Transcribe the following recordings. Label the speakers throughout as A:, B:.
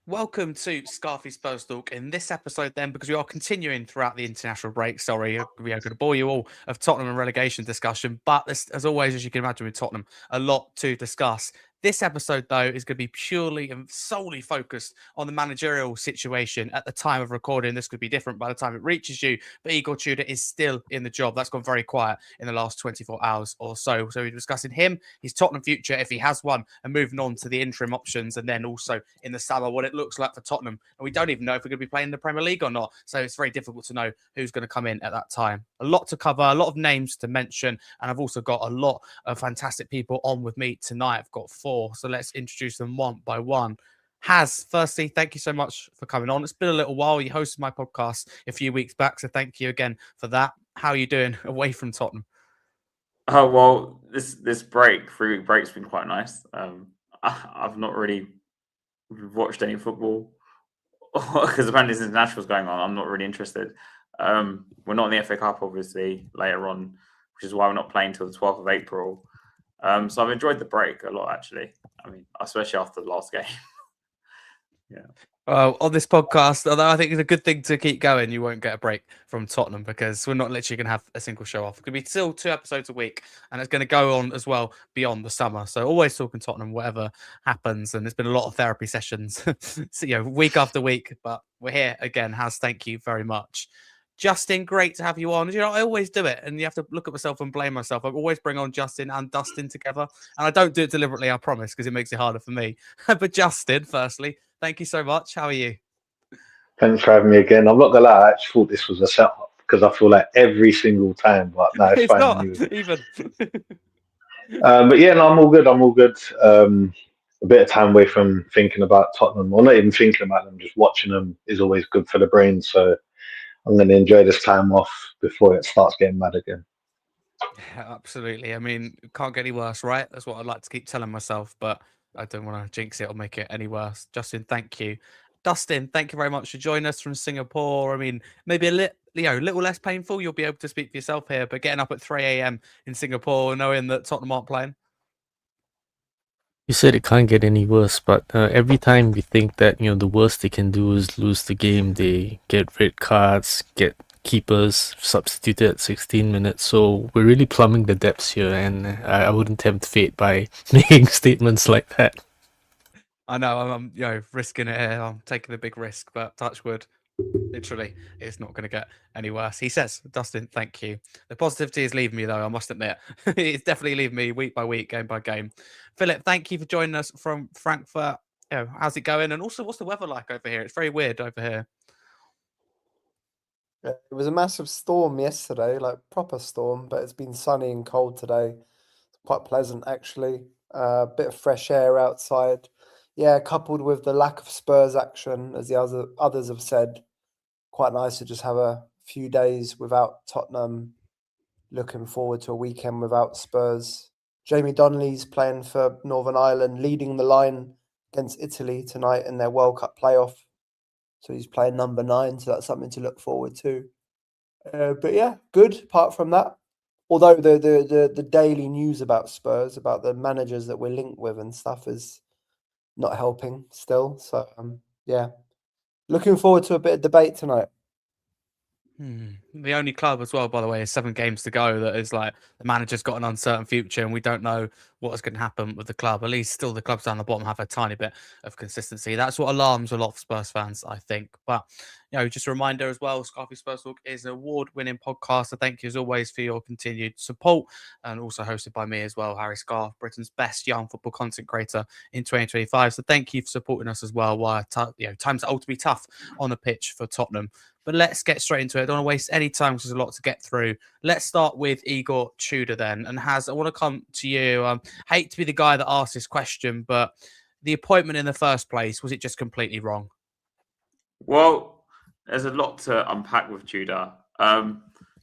A: Welcome to Scarfey Spurs Talk. In this episode, then, because we are continuing throughout the international break, we are going to bore you all of Tottenham and relegation discussion. But as always, as you can imagine with Tottenham, a lot to discuss. This episode, though, is going to be purely and solely focused on the managerial situation at the time of recording. This could be different by the time it reaches you, but Igor Tudor is still in the job. That's gone very quiet in the last 24 hours or so. So we're discussing him, his Tottenham future, if he has one, and moving on to the interim options, and then also in the summer what it looks like for Tottenham. And we don't even know if we're going to be playing the Premier League or not. So it's very difficult to know who's going to come in at that time. A lot to cover, a lot of names to mention, and I've also got a lot of fantastic people on with me tonight. I've got 4. So let's introduce them one by one. Haz, firstly, thank you so much for coming on. It's been a little while. You hosted my podcast a few weeks back, so thank you again for that. How are you doing away from Tottenham?
B: Oh well, this 3-week break's been quite nice. I've not really watched any football because apparently this international's going on. I'm not really interested. We're not in the FA Cup, obviously, later on, which is why we're not playing till the 12th of April. So I've enjoyed the break a lot, actually. I mean, especially after the last game. Yeah.
A: On this podcast, although I think it's a good thing to keep going, you won't get a break from Tottenham because we're not literally going to have a single show off. It's going to be still 2 episodes a week, and it's going to go on as well beyond the summer. So always talking Tottenham, whatever happens. And there's been a lot of therapy sessions, so, week after week. But we're here again. Haz, thank you very much. Justin, great to have you on. I always do it, and you have to look at myself and blame myself. I always bring on Justin and Dustin together, and I don't do it deliberately, I promise, because it makes it harder for me. But Justin, firstly, thank you so much. How are you?
C: Thanks for having me again. I'm not gonna lie, I actually thought this was a setup because I feel like every single time, but no, it's
A: It's
C: fine
A: not
C: anyway.
A: even.
C: But yeah, no, I'm all good. I'm all good. A bit of time away from thinking about Tottenham, or not even thinking about them, just watching them is always good for the brain. So I'm going to enjoy this time off before it starts getting mad again.
A: Yeah, absolutely. I mean, it can't get any worse, right? That's what I like to keep telling myself, but I don't want to jinx it or make it any worse. Justin, thank you. Dustin, thank you very much for joining us from Singapore. I mean, maybe a little less painful. You'll be able to speak for yourself here, but getting up at 3 a.m. in Singapore, knowing that Tottenham aren't playing.
D: You said it can't get any worse, but every time we think that the worst they can do is lose the game, they get red cards, get keepers substituted at 16 minutes. So we're really plumbing the depths here, and I wouldn't tempt fate by making statements like that.
A: I know I'm risking it here. I'm taking the big risk, but touch wood. Literally, it's not going to get any worse. He says, Dustin, thank you. The positivity is leaving me, though, I must admit. It's definitely leaving me week by week, game by game. Philip, thank you for joining us from Frankfurt. How's it going? And also, what's the weather like over here? It's very weird over here.
E: Yeah, it was a massive storm yesterday, like proper storm, but it's been sunny and cold today. It's quite pleasant, actually. A bit of fresh air outside. Yeah, coupled with the lack of Spurs action, as the others have said, quite nice to just have a few days without Tottenham. Looking forward to a weekend without Spurs. Jamie Donnelly's playing for Northern Ireland, leading the line against Italy tonight in their World Cup playoff. So he's playing number 9, so that's something to look forward to. But yeah, good. Apart from that, although the daily news about Spurs, about the managers that we're linked with and stuff, is not helping still. So yeah, looking forward to a bit of debate tonight.
A: The only club as well, by the way, is 7 games to go. That is like the manager's got an uncertain future, and we don't know what is going to happen with the club. At least, still, the clubs down the bottom have a tiny bit of consistency. That's what alarms a lot of Spurs fans, I think. But just a reminder as well, Scarfey Spurs Talk is an award-winning podcast. So thank you as always for your continued support, and also hosted by me as well, Harry Scarfe, Britain's best young football content creator in 2025. So thank you for supporting us as well. While times are all to be tough on the pitch for Tottenham. But let's get straight into it. I don't want to waste any time because there's a lot to get through. Let's start with Igor Tudor then. And Haz, I want to come to you. Hate to be the guy that asked this question, but the appointment in the first place, was it just completely wrong?
B: Well, there's a lot to unpack with Tudor.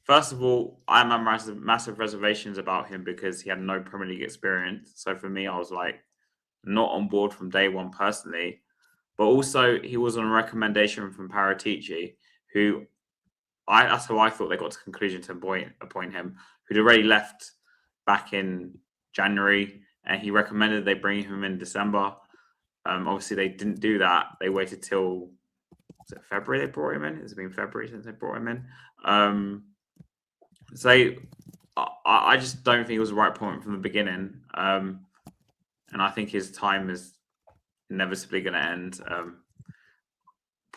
B: First of all, I have massive reservations about him because he had no Premier League experience. So for me, I was like not on board from day one personally. But also, he was on a recommendation from Paratici, that's how I thought they got to conclusion to appoint him, who'd already left back in January, and he recommended they bring him in December. Obviously, they didn't do that. They waited till February. They brought him in. It's been February since they brought him in. So I just don't think it was the right point from the beginning. And I think his time is inevitably going to end.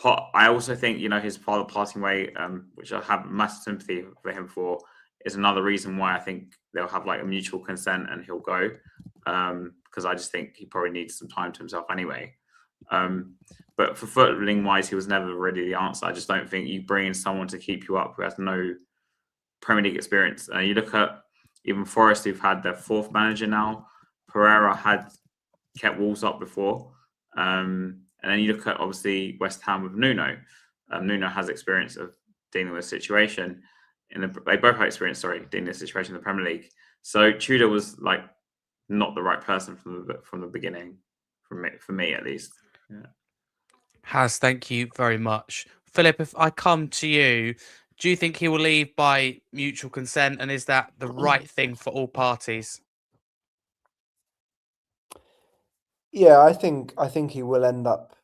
B: I also think, his father passing away, which I have massive sympathy for him for, is another reason why I think they'll have like a mutual consent and he'll go. Because I just think he probably needs some time to himself anyway. But for footballing wise, he was never really the answer. I just don't think you bring in someone to keep you up who has no Premier League experience. You look at even Forest, who've had their 4th manager now. Pereira had kept Wolves up before. And then you look at, obviously, West Ham with Nuno. Nuno has experience of dealing with a situation. They both have experience, dealing with a situation in the Premier League. So Tudor was like not the right person from the beginning, for me at least. Yeah.
A: Haz, thank you very much. Philip, if I come to you, do you think he will leave by mutual consent, and is that the right thing for all parties?
E: Yeah, I think he will end up,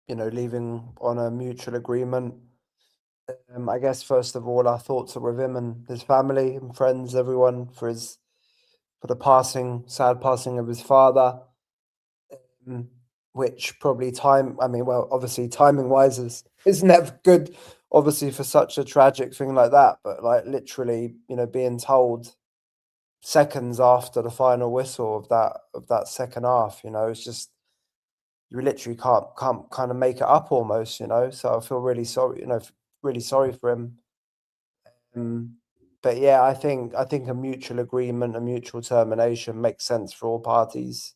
E: leaving on a mutual agreement. I guess first of all, our thoughts are with him and his family and friends, everyone, for the sad passing of his father. Which probably obviously timing wise is never good, obviously, for such a tragic thing like that. But like literally, being told seconds after the final whistle of that second half, it's just, you literally can't kind of make it up almost, So I feel really sorry, really sorry for him. But yeah, I think a mutual agreement, a mutual termination makes sense for all parties.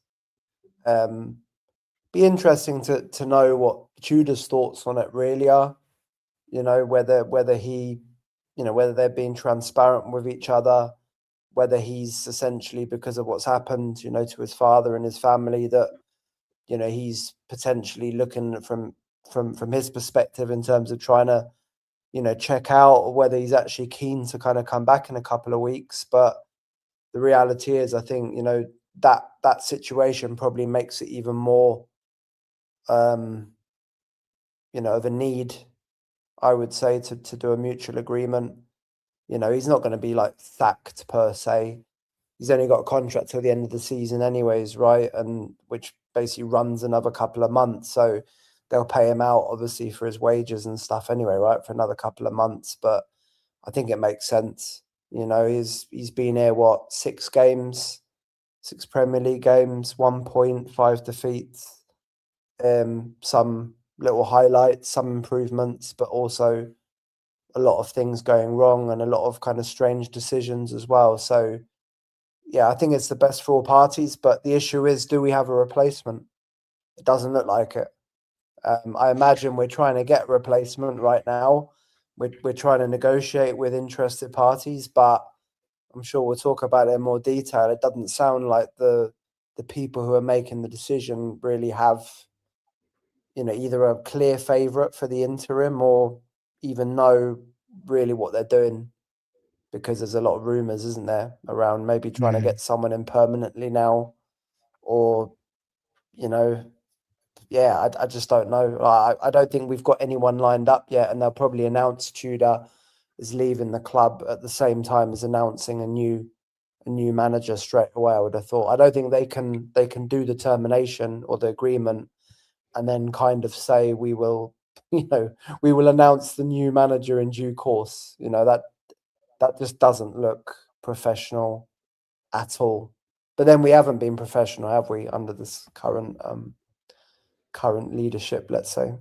E: Be interesting to know what Tudor's thoughts on it really are. Whether he, whether they're being transparent with each other, whether he's essentially, because of what's happened, to his father and his family, that he's potentially looking from his perspective in terms of trying to check out, or whether he's actually keen to kind of come back in a couple of weeks. But the reality is, I think that situation probably makes it even more of a need, I would say, to do a mutual agreement. He's not going to be like sacked per se. He's only got a contract till the end of the season anyways, right? And which basically runs another couple of months. So they'll pay him out, obviously, for his wages and stuff anyway, right? For another couple of months. But I think it makes sense. He's been here, 6 games, 6 Premier League games, 1 point, 5 defeats. Some little highlights, some improvements, but also a lot of things going wrong and a lot of kind of strange decisions as well. So yeah, I think it's the best for all parties, but the issue is, do we have a replacement? It doesn't look like it. I imagine we're trying to get a replacement right now. We're trying to negotiate with interested parties, but I'm sure we'll talk about it in more detail. It doesn't sound like the people who are making the decision really have either a clear favourite for the interim, or even know really what they're doing, because there's a lot of rumours, isn't there, around maybe trying to get someone in permanently now, or I just don't know. I don't think we've got anyone lined up yet, and they'll probably announce Tudor is leaving the club at the same time as announcing a new manager straight away, I would have thought. I don't think they can do the termination or the agreement and then kind of say we will announce the new manager in due course. That just doesn't look professional at all. But then we haven't been professional, have we, under this current leadership, let's say.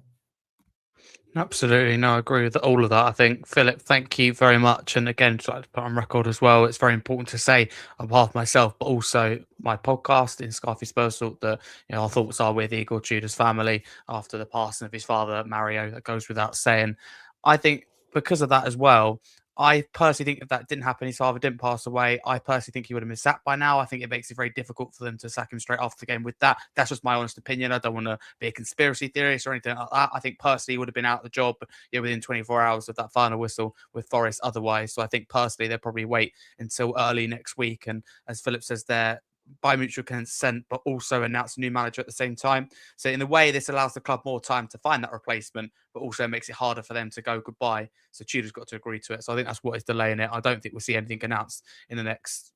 A: Absolutely. No, I agree with all of that. I think, Philip, thank you very much. And again, to put on record as well, it's very important to say on behalf of myself, but also my podcast in Scarfey Spurs, that our thoughts are with Igor Tudor's family after the passing of his father, Mario. That goes without saying. I think because of that as well, I personally think if that didn't happen, his father didn't pass away, I personally think he would have been sacked by now. I think it makes it very difficult for them to sack him straight after the game with that. That's just my honest opinion. I don't want to be a conspiracy theorist or anything like that. I think personally he would have been out of the job within 24 hours of that final whistle with Forest otherwise. So I think personally they'll probably wait until early next week. And as Philip says there, by mutual consent, but also announce a new manager at the same time. So in a way, this allows the club more time to find that replacement, but also makes it harder for them to go goodbye. So Tudor's got to agree to it. So I think that's what is delaying it. I don't think we'll see anything announced in the next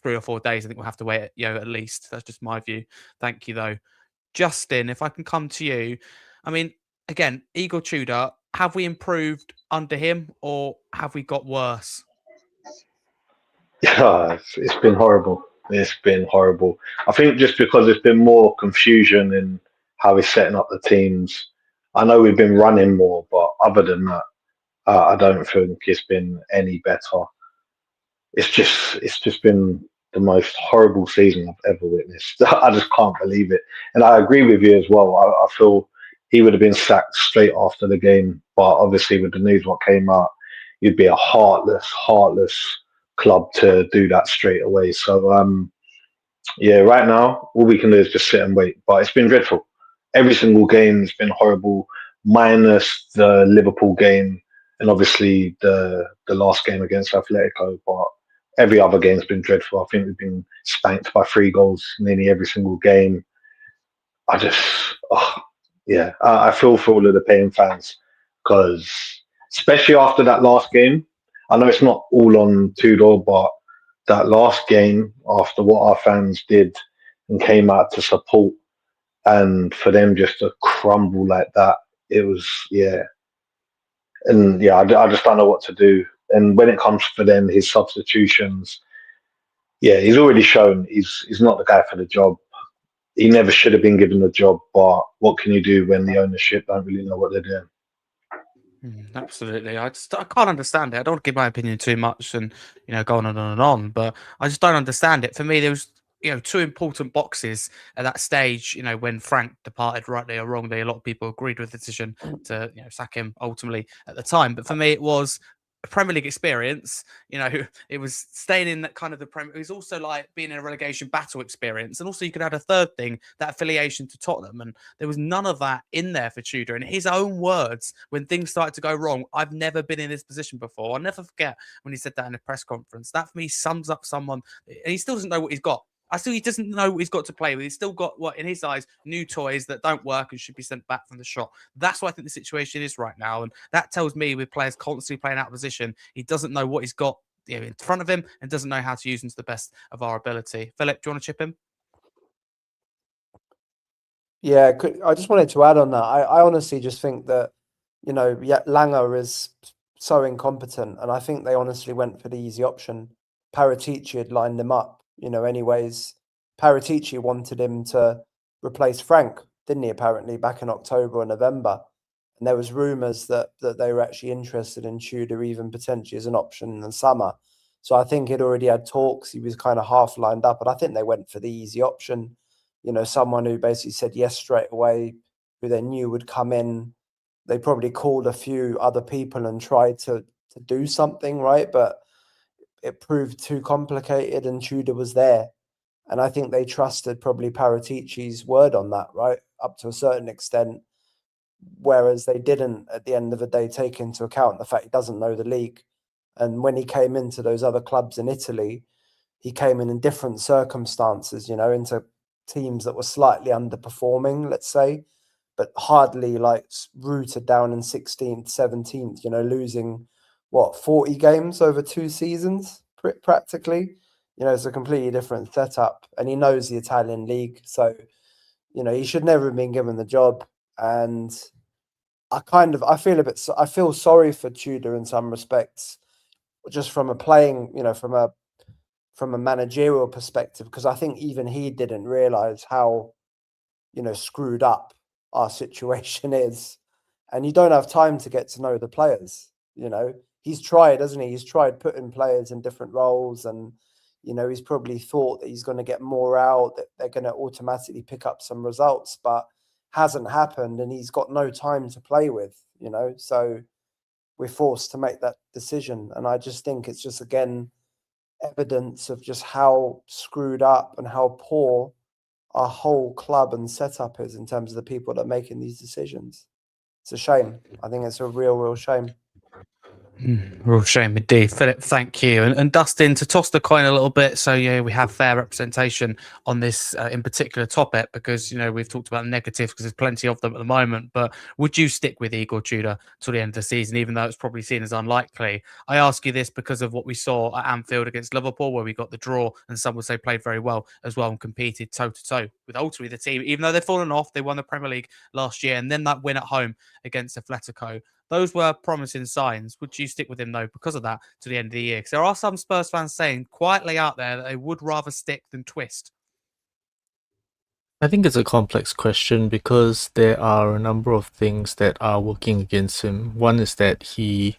A: 3 or 4 days. I think we'll have to wait, at least. That's just my view. Thank you, though. Justin, if I can come to you. I mean, again, Igor Tudor, have we improved under him or have we got worse?
C: Yeah, it's been horrible. It's been horrible. I think just because there's been more confusion in how he's setting up the teams. I know we've been running more, but other than that, I don't think it's been any better. It's just been the most horrible season I've ever witnessed. I just can't believe it. And I agree with you as well. I feel he would have been sacked straight after the game, but obviously with the news what came out, you'd be a heartless club to do that straight away. So yeah, right now all we can do is just sit and wait. But it's been dreadful. Every single game has been horrible, minus the Liverpool game and obviously the last game against Atletico. But every other game's been dreadful. I think we've been spanked by 3 goals nearly every single game. I just, yeah, I feel for all of the paying fans because, especially after that last game, I know it's not all on Tudor, but that last game, after what our fans did and came out to support, and for them just to crumble like that, it was, yeah. And yeah, I just don't know what to do. And when it comes for them, his substitutions, yeah, he's already shown he's not the guy for the job. He never should have been given the job, but what can you do when the ownership don't really know what they're doing?
A: Absolutely. I can't understand it. I don't want to give my opinion too much and, go on and on and on, but I just don't understand it. For me, there was, 2 important boxes at that stage, when Frank departed, rightly or wrongly. A lot of people agreed with the decision to, sack him ultimately at the time. But for me, it was a Premier League experience. It was staying in that kind of the Premier. It was also like being in a relegation battle experience. And also you could add a third thing, that affiliation to Tottenham. And there was none of that in there for Tudor. In his own words, when things started to go wrong, I've never been in this position before. I'll never forget when he said that in a press conference. That for me sums up someone, and he still doesn't know what he's got. He doesn't know what he's got to play with. He's still got, what in his eyes, new toys that don't work and should be sent back from the shop. That's what I think the situation is right now. And that tells me with players constantly playing out of position, he doesn't know what he's got in front of him and doesn't know how to use them to the best of our ability. Philip, do you want to chip in?
E: Yeah, I just wanted to add on that. I honestly just think that, Langer is so incompetent, and I think they honestly went for the easy option. Paratici had lined him up, anyways. Paratici wanted him to replace Frank, didn't he, apparently, back in October or November. And there was rumours that they were actually interested in Tudor, even potentially as an option in the summer. So I think he'd already had talks. He was kind of half lined up, but I think they went for the easy option. Someone who basically said yes straight away, who they knew would come in. They probably called a few other people and tried to do something, right? But it proved too complicated and Tudor was there. And I think they trusted probably Paratici's word on that, right? Up to a certain extent. Whereas they didn't, at the end of the day, take into account the fact he doesn't know the league. And when he came into those other clubs in Italy, he came in different circumstances, into teams that were slightly underperforming, let's say, but hardly like rooted down in 16th, 17th, losing 40 games over 2 seasons practically. It's a completely different setup, and he knows the Italian league. So, he should never have been given the job. And I feel sorry for Tudor in some respects, just from a playing, from a managerial perspective, because I think even he didn't realize how, screwed up our situation is. And you don't have time to get to know the players. He's tried, hasn't he? He's tried putting players in different roles, and he's probably thought that he's going to get more out, that they're going to automatically pick up some results, but hasn't happened, and he's got no time to play with, so we're forced to make that decision. And I just think it's just, again, evidence of just how screwed up and how poor our whole club and setup is in terms of the people that are making these decisions. It's a shame. I think it's a real shame.
A: Real shame indeed. Philip, thank you. And Dustin, to toss the coin a little bit, so yeah, we have fair representation on this in particular topic, because we've talked about negatives because there's plenty of them at the moment. But would you stick with Igor Tudor till the end of the season, even though it's probably seen as unlikely? I ask you this because of what we saw at Anfield against Liverpool, where we got the draw, and some would say played very well as well and competed toe to toe with ultimately the team, even though they've fallen off. They won the Premier League last year, and then that win at home against Atletico. Those were promising signs. Would you stick with him, though, because of that, to the end of the year? Because there are some Spurs fans saying quietly out there that they would rather stick than twist.
D: I think it's a complex question because there are a number of things that are working against him. One is that he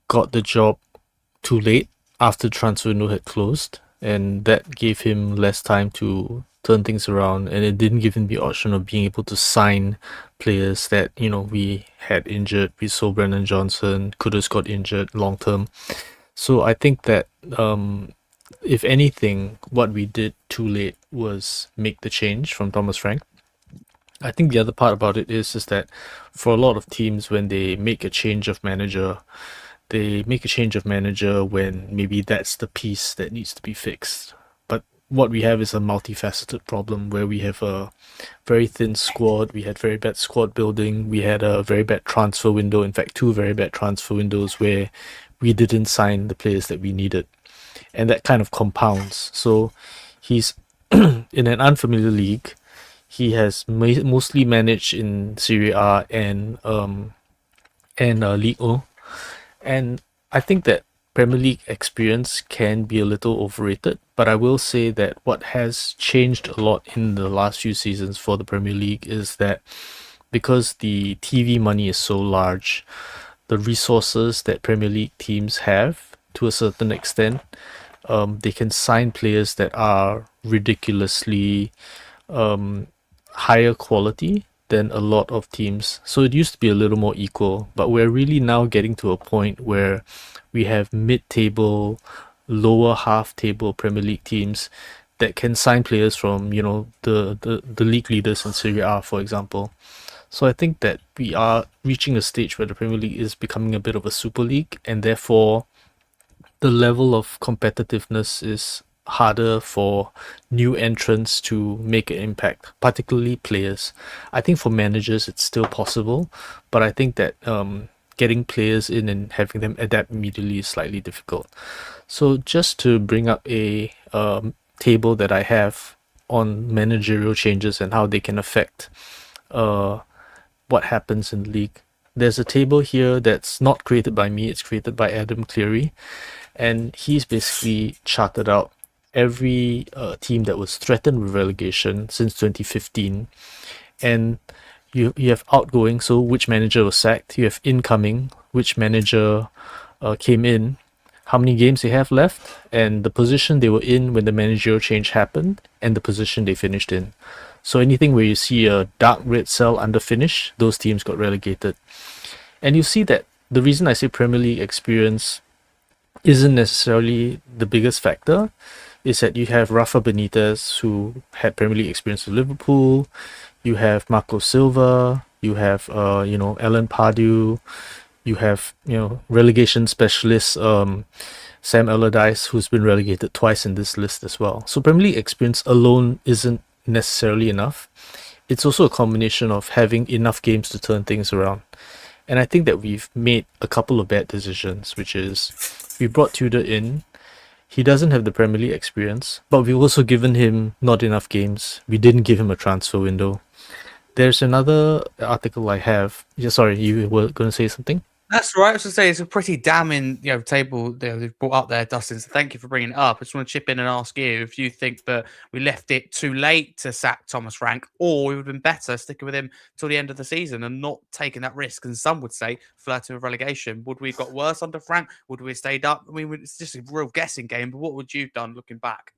D: got the job too late after the transfer window had closed, and that gave him less time to turn things around, and it didn't give him the option of being able to sign players that we had injured. We saw Brennan Johnson, Kudus got injured long term. So I think that if anything, what we did too late was make the change from Thomas Frank. I think the other part about it is that for a lot of teams, when they make a change of manager, they make a change of manager when maybe that's the piece that needs to be fixed. But what we have is a multifaceted problem where we have a very thin squad, we had very bad squad building, we had a very bad transfer window, in fact 2 very bad transfer windows where we didn't sign the players that we needed. And that kind of compounds. So he's in an unfamiliar league. He has mostly managed in Serie A and Ligue 1. And I think that Premier League experience can be a little overrated, but I will say that what has changed a lot in the last few seasons for the Premier League is that because the TV money is so large, the resources that Premier League teams have, to a certain extent, they can sign players that are ridiculously higher quality than a lot of teams. So it used to be a little more equal, but we're really now getting to a point where we have mid-table, lower half-table Premier League teams that can sign players from, the league leaders in Serie A, for example. So I think that we are reaching a stage where the Premier League is becoming a bit of a super league, and therefore the level of competitiveness is harder for new entrants to make an impact, particularly players. I think for managers it's still possible, but I think that getting players in and having them adapt immediately is slightly difficult. So just to bring up a table that I have on managerial changes and how they can affect what happens in the league. There's a table here that's not created by me, it's created by Adam Cleary, and he's basically charted out every team that was threatened with relegation since 2015. And you have outgoing, so which manager was sacked. You have incoming, which manager came in, how many games they have left, and the position they were in when the managerial change happened, and the position they finished in. So anything where you see a dark red cell under finish, those teams got relegated. And you see that the reason I say Premier League experience isn't necessarily the biggest factor is that you have Rafa Benitez, who had Premier League experience with Liverpool. You have Marco Silva. You have Alan Pardew. You have relegation specialist Sam Allardyce, who's been relegated twice in this list as well. So Premier League experience alone isn't necessarily enough. It's also a combination of having enough games to turn things around. And I think that we've made a couple of bad decisions, which is we brought Tudor in. He doesn't have the Premier League experience, but we've also given him not enough games. We didn't give him a transfer window. There's another article I have. Yeah, sorry, you were going to say something?
A: That's right. I was going to say it's a pretty damning table they've brought up there, Dustin. So thank you for bringing it up. I just want to chip in and ask you if you think that we left it too late to sack Thomas Frank, or we would have been better sticking with him till the end of the season and not taking that risk. And some would say flirting with relegation. Would we have got worse under Frank? Would we have stayed up? I mean, it's just a real guessing game. But what would you have done looking back?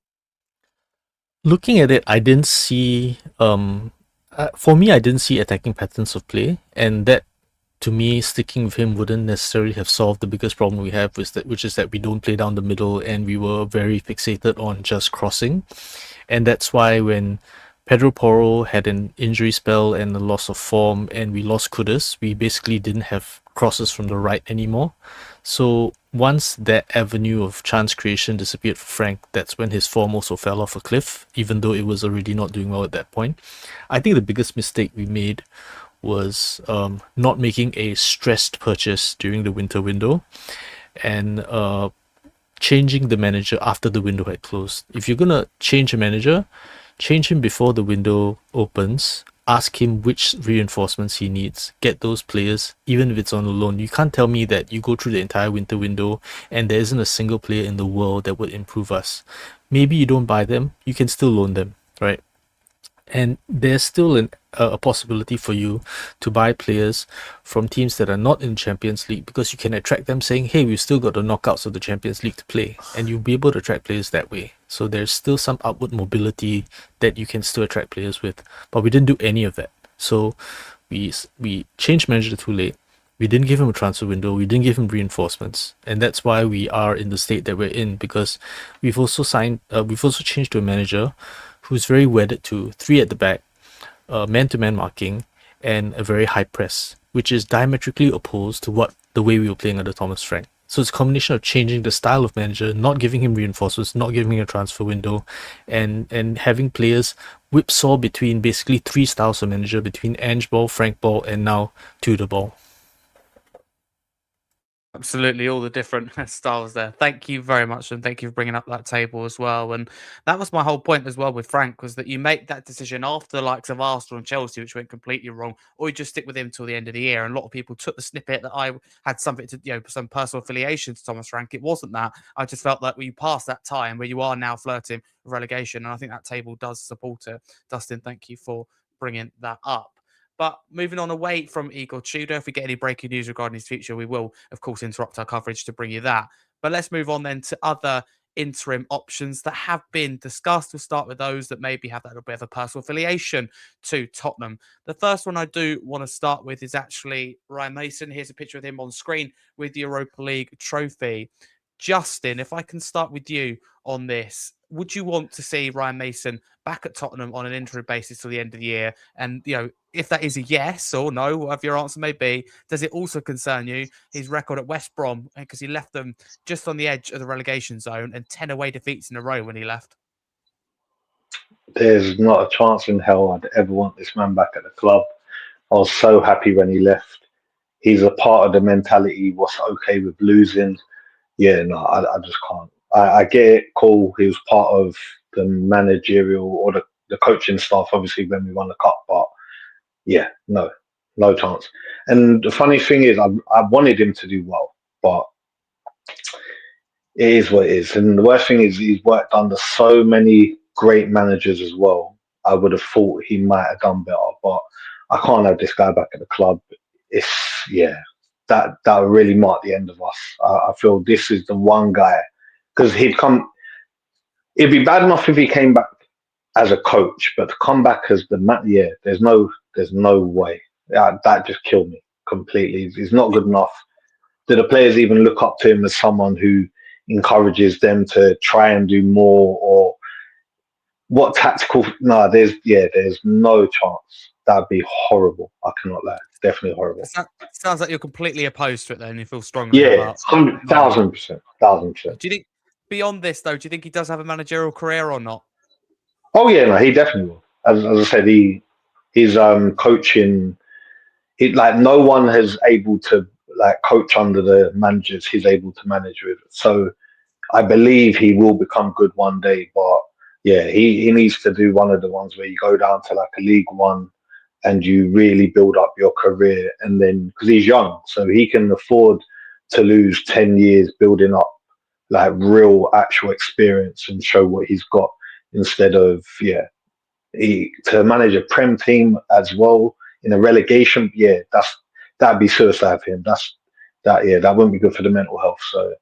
D: Looking at it, I didn't see. For me, I didn't see attacking patterns of play, and that, to me, sticking with him wouldn't necessarily have solved the biggest problem we have, which is that we don't play down the middle, and we were very fixated on just crossing. And that's why when Pedro Porro had an injury spell and a loss of form, and we lost Kudus, we basically didn't have crosses from the right anymore. So once that avenue of chance creation disappeared for Frank, that's when his form also fell off a cliff, even though it was already not doing well at that point. I think the biggest mistake we made was not making a stressed purchase during the winter window and changing the manager after the window had closed. If you're going to change a manager, change him before the window opens. Ask him which reinforcements he needs. Get those players, even if it's on a loan. You can't tell me that you go through the entire winter window and there isn't a single player in the world that would improve us. Maybe you don't buy them, you can still loan them, right? And there's still a possibility for you to buy players from teams that are not in Champions League, because you can attract them saying, hey, we've still got the knockouts of the Champions League to play, and you'll be able to attract players that way. So there's still some upward mobility that you can still attract players with, but we didn't do any of that. So we changed manager too late. We didn't give him a transfer window. We didn't give him reinforcements, and that's why we are in the state that we're in, because we've also changed to a manager who's very wedded to 3 at the back, man-to-man marking, and a very high press, which is diametrically opposed to the way we were playing under Thomas Frank. So it's a combination of changing the style of manager, not giving him reinforcements, not giving him a transfer window, and having players whipsaw between basically 3 styles of manager, between Ange ball, Frank ball, and now Tudor ball.
A: Absolutely, all the different styles there. Thank you very much, and thank you for bringing up that table as well. And that was my whole point as well with Frank, was that you make that decision after the likes of Arsenal and Chelsea, which went completely wrong, or you just stick with him till the end of the year. And a lot of people took the snippet that I had something to, some personal affiliation to Thomas Frank. It wasn't that. I just felt that you passed that time where you are now flirting with relegation, and I think that table does support it. Dustin, thank you for bringing that up. But moving on away from Igor Tudor, if we get any breaking news regarding his future, we will, of course, interrupt our coverage to bring you that. But let's move on then to other interim options that have been discussed. We'll start with those that maybe have that little bit of a personal affiliation to Tottenham. The first one I do want to start with is actually Ryan Mason. Here's a picture of him on screen with the Europa League trophy. Justin, if I can start with you on this, would you want to see Ryan Mason back at Tottenham on an interim basis till the end of the year? And, if that is a yes or no, whatever your answer may be, does it also concern you, his record at West Brom, because he left them just on the edge of the relegation zone and 10 away defeats in a row when he left?
C: There's not a chance in hell I'd ever want this man back at the club. I was so happy when he left. He's a part of the mentality, what's okay with losing. Yeah, no, I just can't. I get it, cool. He was part of the managerial or the coaching staff, obviously, when we won the cup, but yeah, no chance. And the funny thing is, I wanted him to do well, but it is what it is. And the worst thing is, he's worked under so many great managers as well. I would have thought he might have done better, but I can't have this guy back at the club. That would really mark the end of us. I feel this is the one guy, because it'd be bad enough if he came back as a coach, but to come back as the man, there's no way. That just killed me completely. He's not good enough. Do the players even look up to him as someone who encourages them to try and do more, or what tactical? No, there's no chance. That'd be horrible. I cannot lie. Definitely horrible.
A: Sounds like you're completely opposed to it then. You feel strongly about
C: 1,000%.
A: Do you think, beyond this though, do you think he does have a managerial career or not?
C: Oh yeah, no, he definitely will. As I said, he's coaching. No one has able to coach under the managers he's able to manage with. So I believe he will become good one day. But yeah, he needs to do one of the ones where you go down to a League One and you really build up your career, and then because he's young, so he can afford to lose 10 years building up real actual experience and show what he's got, instead of to manage a Prem team as well in a relegation. That'd be suicide for him. That wouldn't be good for the mental health. So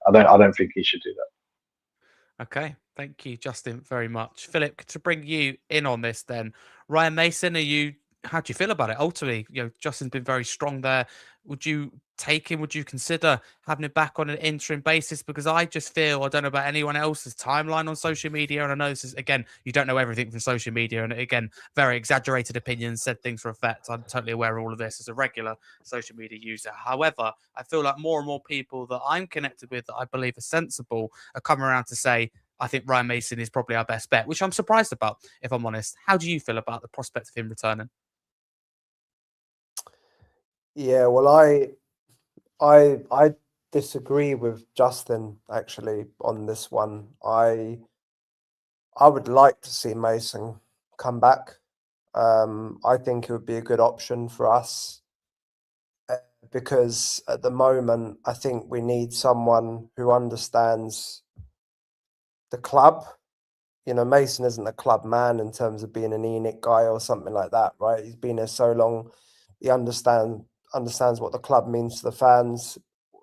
C: I don't think he should do that.
A: Okay, thank you, Justin, very much. Philip, to bring you in on this then, Ryan Mason, are you how do you feel about it? Ultimately, Justin's been very strong there. Would you take him? Would you consider having him back on an interim basis? Because I just feel, I don't know about anyone else's timeline on social media, and I know this is, again, you don't know everything from social media, and again, very exaggerated opinions, said things for effect. I'm totally aware of all of this as a regular social media user. However, I feel like more and more people that I'm connected with that I believe are sensible are coming around to say, I think Ryan Mason is probably our best bet, which I'm surprised about, if I'm honest. How do you feel about the prospect of him returning?
E: Yeah, well, I disagree with Justin actually on this one. I would like to see Mason come back. I think it would be a good option for us because at the moment I think we need someone who understands the club. Mason isn't a club man in terms of being an ENIC guy or something like that, right? He's been here so long, he understands what the club means to the fans,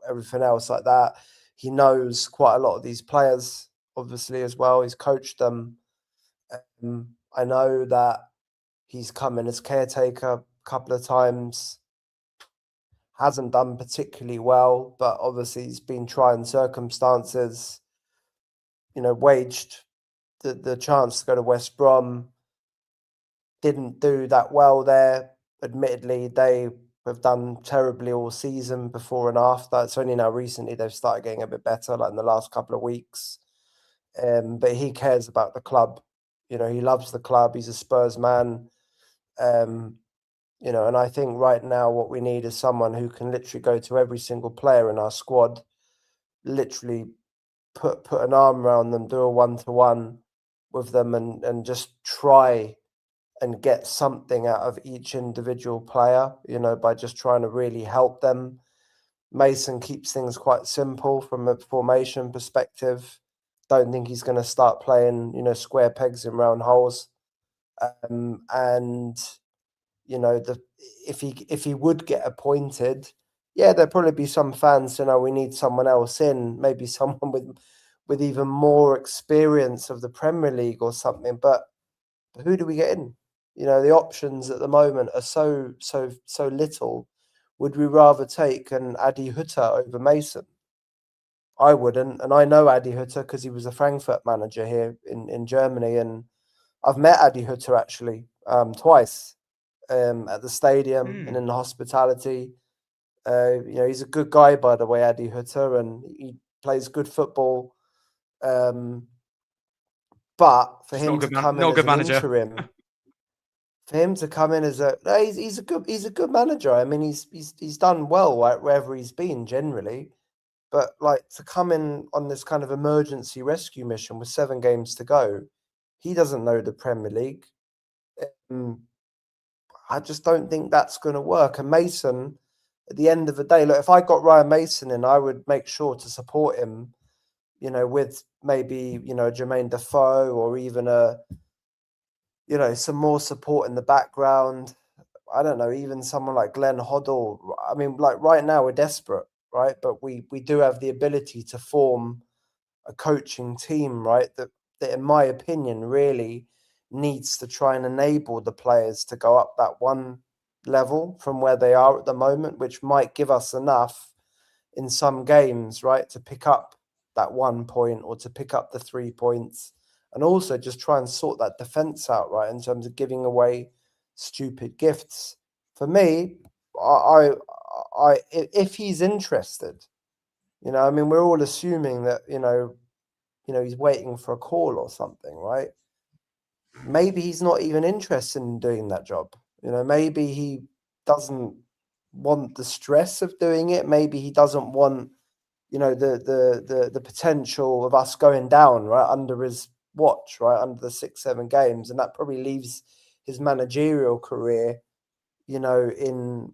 E: everything else like that. He knows quite a lot of these players, obviously, as well. He's coached them. I know that he's come in as caretaker a couple of times. Hasn't done particularly well, but obviously he's been trying circumstances, waged the chance to go to West Brom. Didn't do that well there. Admittedly, they have done terribly all season before and after. It's only now recently they've started getting a bit better, like in the last couple of weeks. But he cares about the club. He loves the club. He's a Spurs man. And I think right now what we need is someone who can literally go to every single player in our squad, literally put an arm around them, do a 1-to-1 with them, and just try and get something out of each individual player, by just trying to really help them. Mason keeps things quite simple from a formation perspective. Don't think he's going to start playing, square pegs in round holes. And if he would get appointed, yeah, there'd probably be some fans we need someone else in, maybe someone with even more experience of the Premier League or something. But who do we get in? The options at the moment are so little. Would we rather take an Adi Hütter over Mason? I wouldn't, and I know Adi Hütter because he was a Frankfurt manager here in Germany, and I've met Adi Hütter actually twice at the stadium and in the hospitality. He's a good guy, by the way, Adi Hütter, and he plays good football. But for him to come in as an interim, for him to come in as he's a good manager. I mean, he's done well, right, wherever he's been generally. But like to come in on this kind of emergency rescue mission with 7 games to go, he doesn't know the Premier League. I just don't think that's going to work. And Mason, at the end of the day, look, if I got Ryan Mason in, I would make sure to support him, with maybe, Jermaine Defoe or even some more support in the background. I don't know, even someone like Glenn Hoddle. I mean, like right now we're desperate, right? But we do have the ability to form a coaching team, right? That in my opinion really needs to try and enable the players to go up that one level from where they are at the moment, which might give us enough in some games, right, to pick up that 1 point or to pick up the 3 points, and also just try and sort that defense out, right, in terms of giving away stupid gifts. For me, I if he's interested, I mean, we're all assuming that he's waiting for a call or something, right? Maybe he's not even interested in doing that job. Maybe he doesn't want the stress of doing it. Maybe he doesn't want, the potential of us going down, right, under his watch, right, under the 6-7 games. And that probably leaves his managerial career, in,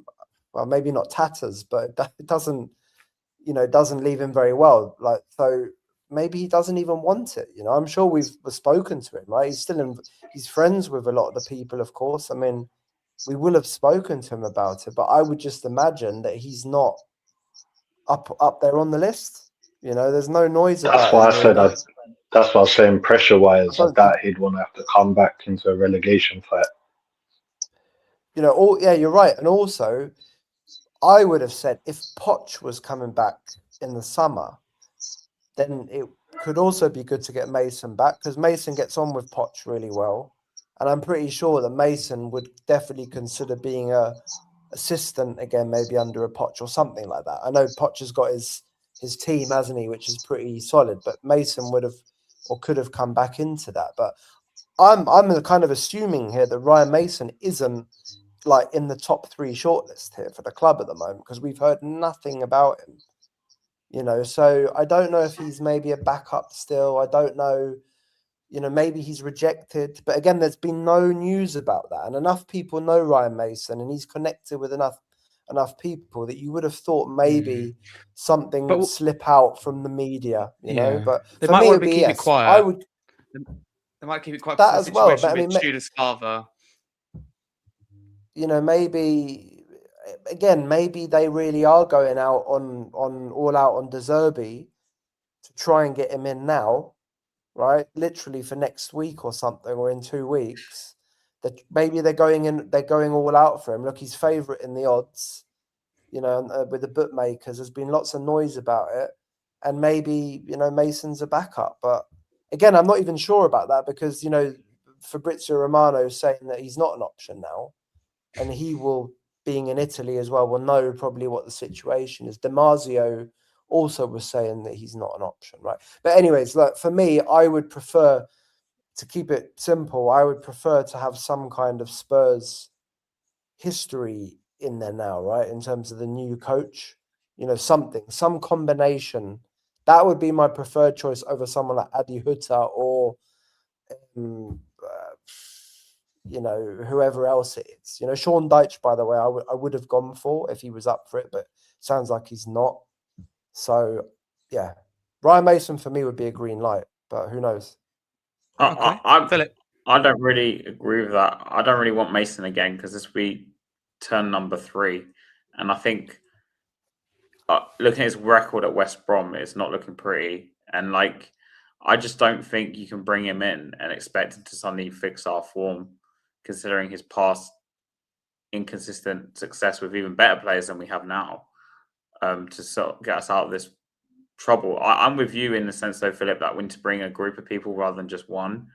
E: well, maybe not tatters, but it doesn't leave him very well. Like, so maybe he doesn't even want it. I'm sure we've spoken to him, right? He's friends with a lot of the people, of course. I mean, we will have spoken to him about it, but I would just imagine that he's not up there on the list. There's no noise about it.
C: That's why I said that. That's what I was saying. Pressure-wise, I doubt he'd want to have to come back into a relegation fight.
E: you're right. And also, I would have said if Poch was coming back in the summer, then it could also be good to get Mason back, because Mason gets on with Poch really well. And I'm pretty sure that Mason would definitely consider being a assistant again, maybe under a Poch or something like that. I know Poch has got his team, hasn't he, which is pretty solid, but Mason would have or could have come back into that. But I'm kind of assuming here that Ryan Mason isn't like in the top 3 shortlist here for the club at the moment, because we've heard nothing about him. So I don't know if he's maybe a backup still. I don't know. Maybe he's rejected. But again, there's been no news about that. And enough people know Ryan Mason, and he's connected with enough people that you would have thought maybe something would slip out from the media, But
A: they
E: for
A: might
E: me,
A: want
E: it'd
A: to
E: be
A: keep it
E: yes.
A: quiet.
E: I would.
A: They might keep it quiet
E: That
A: for the
E: as well.
A: situation
E: But I mean,
A: with Tudor Scarver.
E: Maybe again, maybe they really are going out on all out on Zerbi to try and get him in now, right? Literally for next week or something, or in 2 weeks. That maybe they're going all out for him. Look, he's favourite in the odds, with the bookmakers. There's been lots of noise about it, and maybe Mason's a backup. But again, I'm not even sure about that, because Fabrizio Romano is saying that he's not an option now, and he will, being in Italy as well, will know probably what the situation is. Damasio also was saying that he's not an option, right? But anyways, look, for me, I would prefer to keep it simple. I would prefer to have some kind of Spurs history in there now, right? In terms of the new coach, some combination. That would be my preferred choice over someone like Adi Hutter or, whoever else it is. Sean Dyche, by the way, I would have gone for if he was up for it, but sounds like he's not. So, yeah, Ryan Mason for me would be a green light, but who knows?
A: Okay.
B: I don't really agree with that. I don't really want Mason again, because this week turn number 3, and I think looking at his record at West Brom, it's not looking pretty. And I just don't think you can bring him in and expect him to suddenly fix our form, considering his past inconsistent success with even better players than we have now, to sort of get us out of this trouble. I'm with you in the sense, though, Philip, that we need to bring a group of people rather than just one.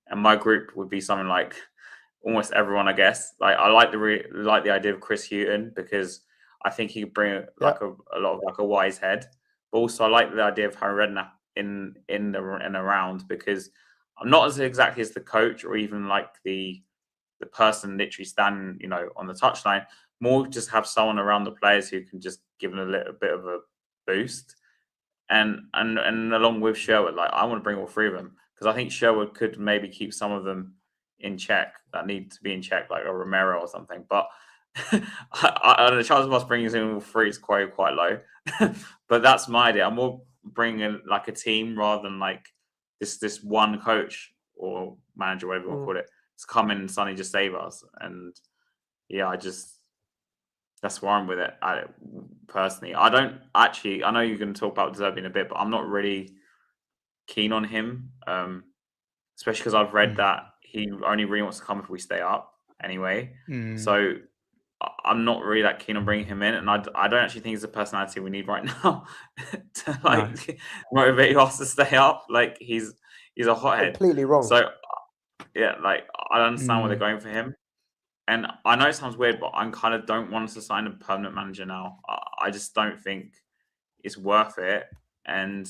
B: And my group would be something like almost everyone, I guess. I like the idea of Chris Hughton, because I think he could bring a lot of a wise head. But also, I like the idea of Harry Redknapp in and around, because I'm not as exactly as the coach or even like the person literally standing, on the touchline. More just have someone around the players who can just give them a little bit of a boost. And along with Sherwood, I want to bring all 3 of them, because I think Sherwood could maybe keep some of them in check that need to be in check, like a Romero or something. But the chances of us bringing in all 3 is quite low. But that's my idea. I'm more bringing in a team rather than this one coach or manager, whatever you want to call it, to come in and suddenly just save us. And yeah, that's where I'm with it. Personally, I don't actually. I know you're going to talk about Zerbi in a bit, but I'm not really keen on him, especially because I've read that he only really wants to come if we stay up anyway. So I'm not really that keen on bringing him in, and I don't actually think he's the personality we need right now to motivate us to stay up. He's a hothead.
E: Completely wrong.
B: So yeah, I understand why they're going for him. And I know it sounds weird, but I kind of don't want us to sign a permanent manager now. I just don't think it's worth it. And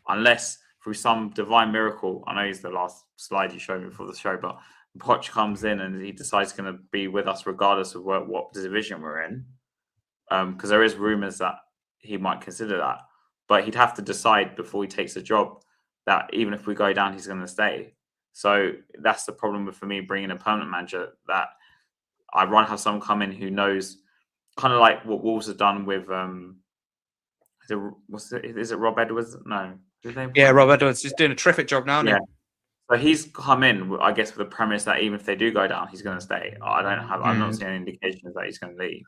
B: unless through some divine miracle, I know he's the last slide you showed me before the show, but Poch comes in and he decides he's going to be with us regardless of what division we're in. Because there is rumours that he might consider that. But he'd have to decide before he takes a job that even if we go down, he's going to stay. So that's the problem for me bringing a permanent manager, that I'd rather have someone come in who knows, kind of like what Wolves have done with is it Rob Edwards? No.
A: Rob Edwards is doing a terrific job now, isn't he?
B: So he's come in, I guess, with the premise that even if they do go down, he's going to stay. I'm not seeing any indications that he's going to leave.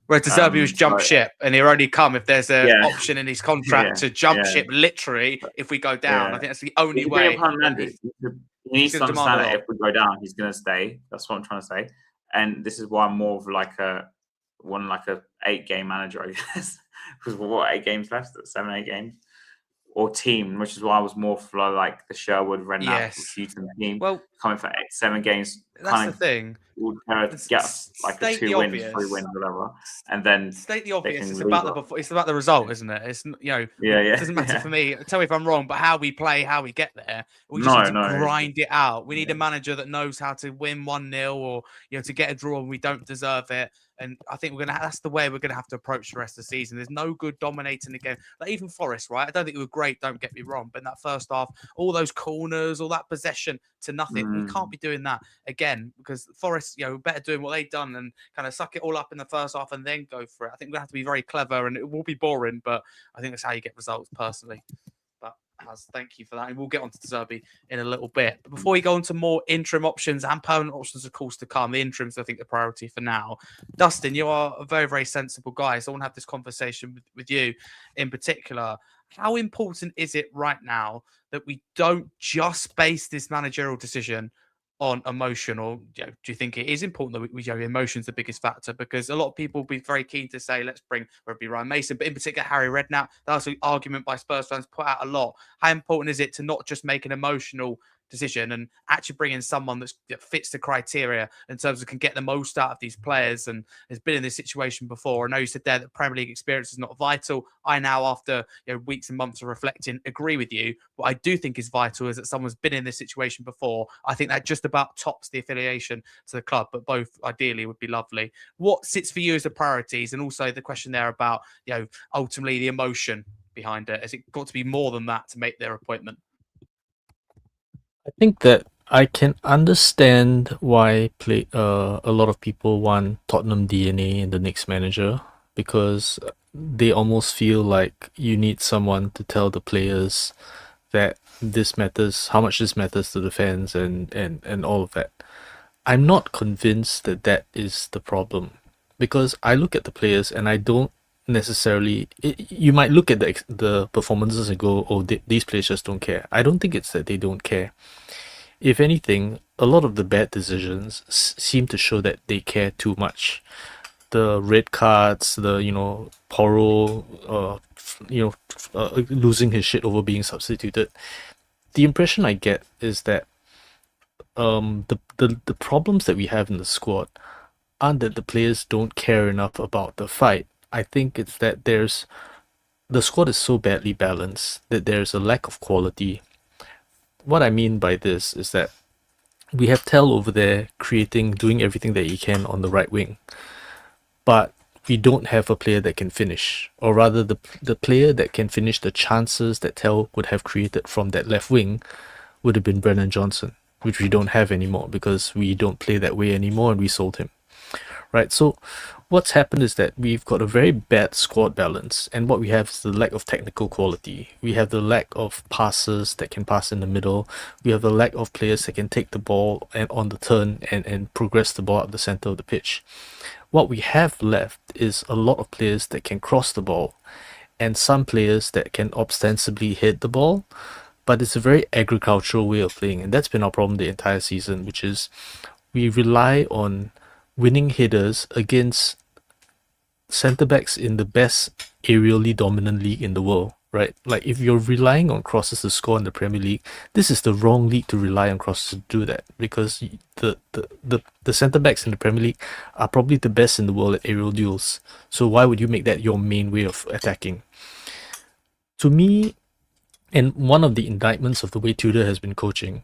A: Whereas Zerbi was jump ship, and he'll only come if there's an option in his contract to jump ship, literally, if we go down. I think that's the only way.
B: He needs to understand that if we go down, he's going to stay. That's what I'm trying to say. and this is why I'm more of like a 8-game manager, I guess, because what 8 games left? 7-8 games. Or team, which is why I was more for like the Sherwood Redknapp
A: Yes.
B: Houston team,
A: Well,
B: coming for 7 games.
A: that's
B: Kind
A: the
B: of
A: thing.
B: would get like a
A: State
B: 2
A: the
B: wins,
A: obvious.
B: 3 wins, whatever, and then
A: State the
B: they
A: obvious.
B: can
A: It's
B: leave
A: about
B: off.
A: it's about the result, isn't it? It's
B: Yeah,
A: It doesn't matter for me. Tell me if I'm wrong, but how we play, how we get there, we just need to grind it out. We need a manager that knows how to win 1-0 or to get a draw when we don't deserve it. And I think that's the way we're gonna have to approach the rest of the season. There's no good dominating again. Like even Forest, right? I don't think it was great. Don't get me wrong, but in that first half, all those corners, all that possession to nothing. We can't be doing that again because Forest, better doing what they've done and kind of suck it all up in the first half and then go for it. I think we're gonna have to be very clever, and it will be boring, but I think that's how you get results personally. But Haz, thank you for that. And we'll get on to Zerbi in a little bit. But before we go on to more interim options and permanent options, of course, to come, the interims, I think, the priority for now. Dustin, you are a very, very sensible guy. So I want to have this conversation with you in particular. How important is it right now that we don't just base this managerial decision on emotion, or do you think it is important that we emotion's the biggest factor? Because a lot of people will be very keen to say, let's bring, whether it be Ryan Mason, but in particular Harry Redknapp. That was an argument by Spurs fans put out a lot. How important is it to not just make an emotional decision and actually bring in someone that fits the criteria in terms of can get the most out of these players and has been in this situation before? I know you said there that Premier League experience is not vital. I now, after weeks and months of reflecting, agree with you. What I do think is vital is that someone's been in this situation before. I think that just about tops the affiliation to the club, but both ideally would be lovely. What sits for you as the priorities? And also the question there about ultimately the emotion behind it. Has it got to be more than that to make their appointment?
D: I think that I can understand why a lot of people want Tottenham DNA in the next manager, because they almost feel like you need someone to tell the players that this matters, how much this matters to the fans and all of that. I'm not convinced that that is the problem, because I look at the players and I don't necessarily... you might look at the performances and go, oh, these players just don't care. I don't think it's that they don't care. If anything, a lot of the bad decisions seem to show that they care too much. The red cards, the Porro, losing his shit over being substituted. The impression I get is that the problems that we have in the squad aren't that the players don't care enough about the fight. I think it's that the squad is so badly balanced that there's a lack of quality. What I mean by this is that we have Tell over there doing everything that he can on the right wing, but we don't have a player that can finish, or rather the player that can finish the chances that Tell would have created from that left wing would have been Brennan Johnson, which we don't have anymore because we don't play that way anymore and we sold him. Right, so what's happened is that we've got a very bad squad balance, and what we have is the lack of technical quality. We have the lack of passers that can pass in the middle. We have the lack of players that can take the ball and on the turn and progress the ball up the center of the pitch. What we have left is a lot of players that can cross the ball and some players that can ostensibly hit the ball, but it's a very agricultural way of playing, and that's been our problem the entire season, which is we rely on winning headers against centre-backs in the best aerially dominant league in the world, right? Like, if you're relying on crosses to score in the Premier League, this is the wrong league to rely on crosses to do that, because the centre-backs in the Premier League are probably the best in the world at aerial duels. So why would you make that your main way of attacking? To me, and one of the indictments of the way Tudor has been coaching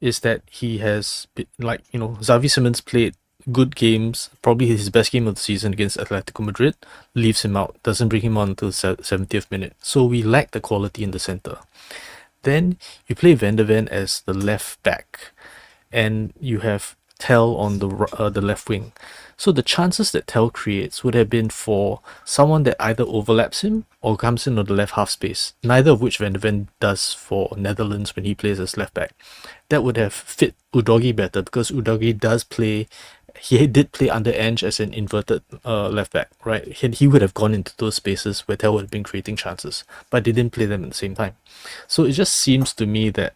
D: is that he has been, Xavi Simons played good games, probably his best game of the season against Atletico Madrid, leaves him out, doesn't bring him on until the 70th minute. So we lack the quality in the centre. Then you play Van der Ven as the left back, and you have Tell on the left wing. So the chances that Tell creates would have been for someone that either overlaps him or comes in on the left half space, neither of which Van der Ven does for Netherlands when he plays as left back. That would have fit Udogie better, because Udogie he did play under Ange as an inverted left back, right? He would have gone into those spaces where Tell would have been creating chances, but they didn't play them at the same time. So it just seems to me that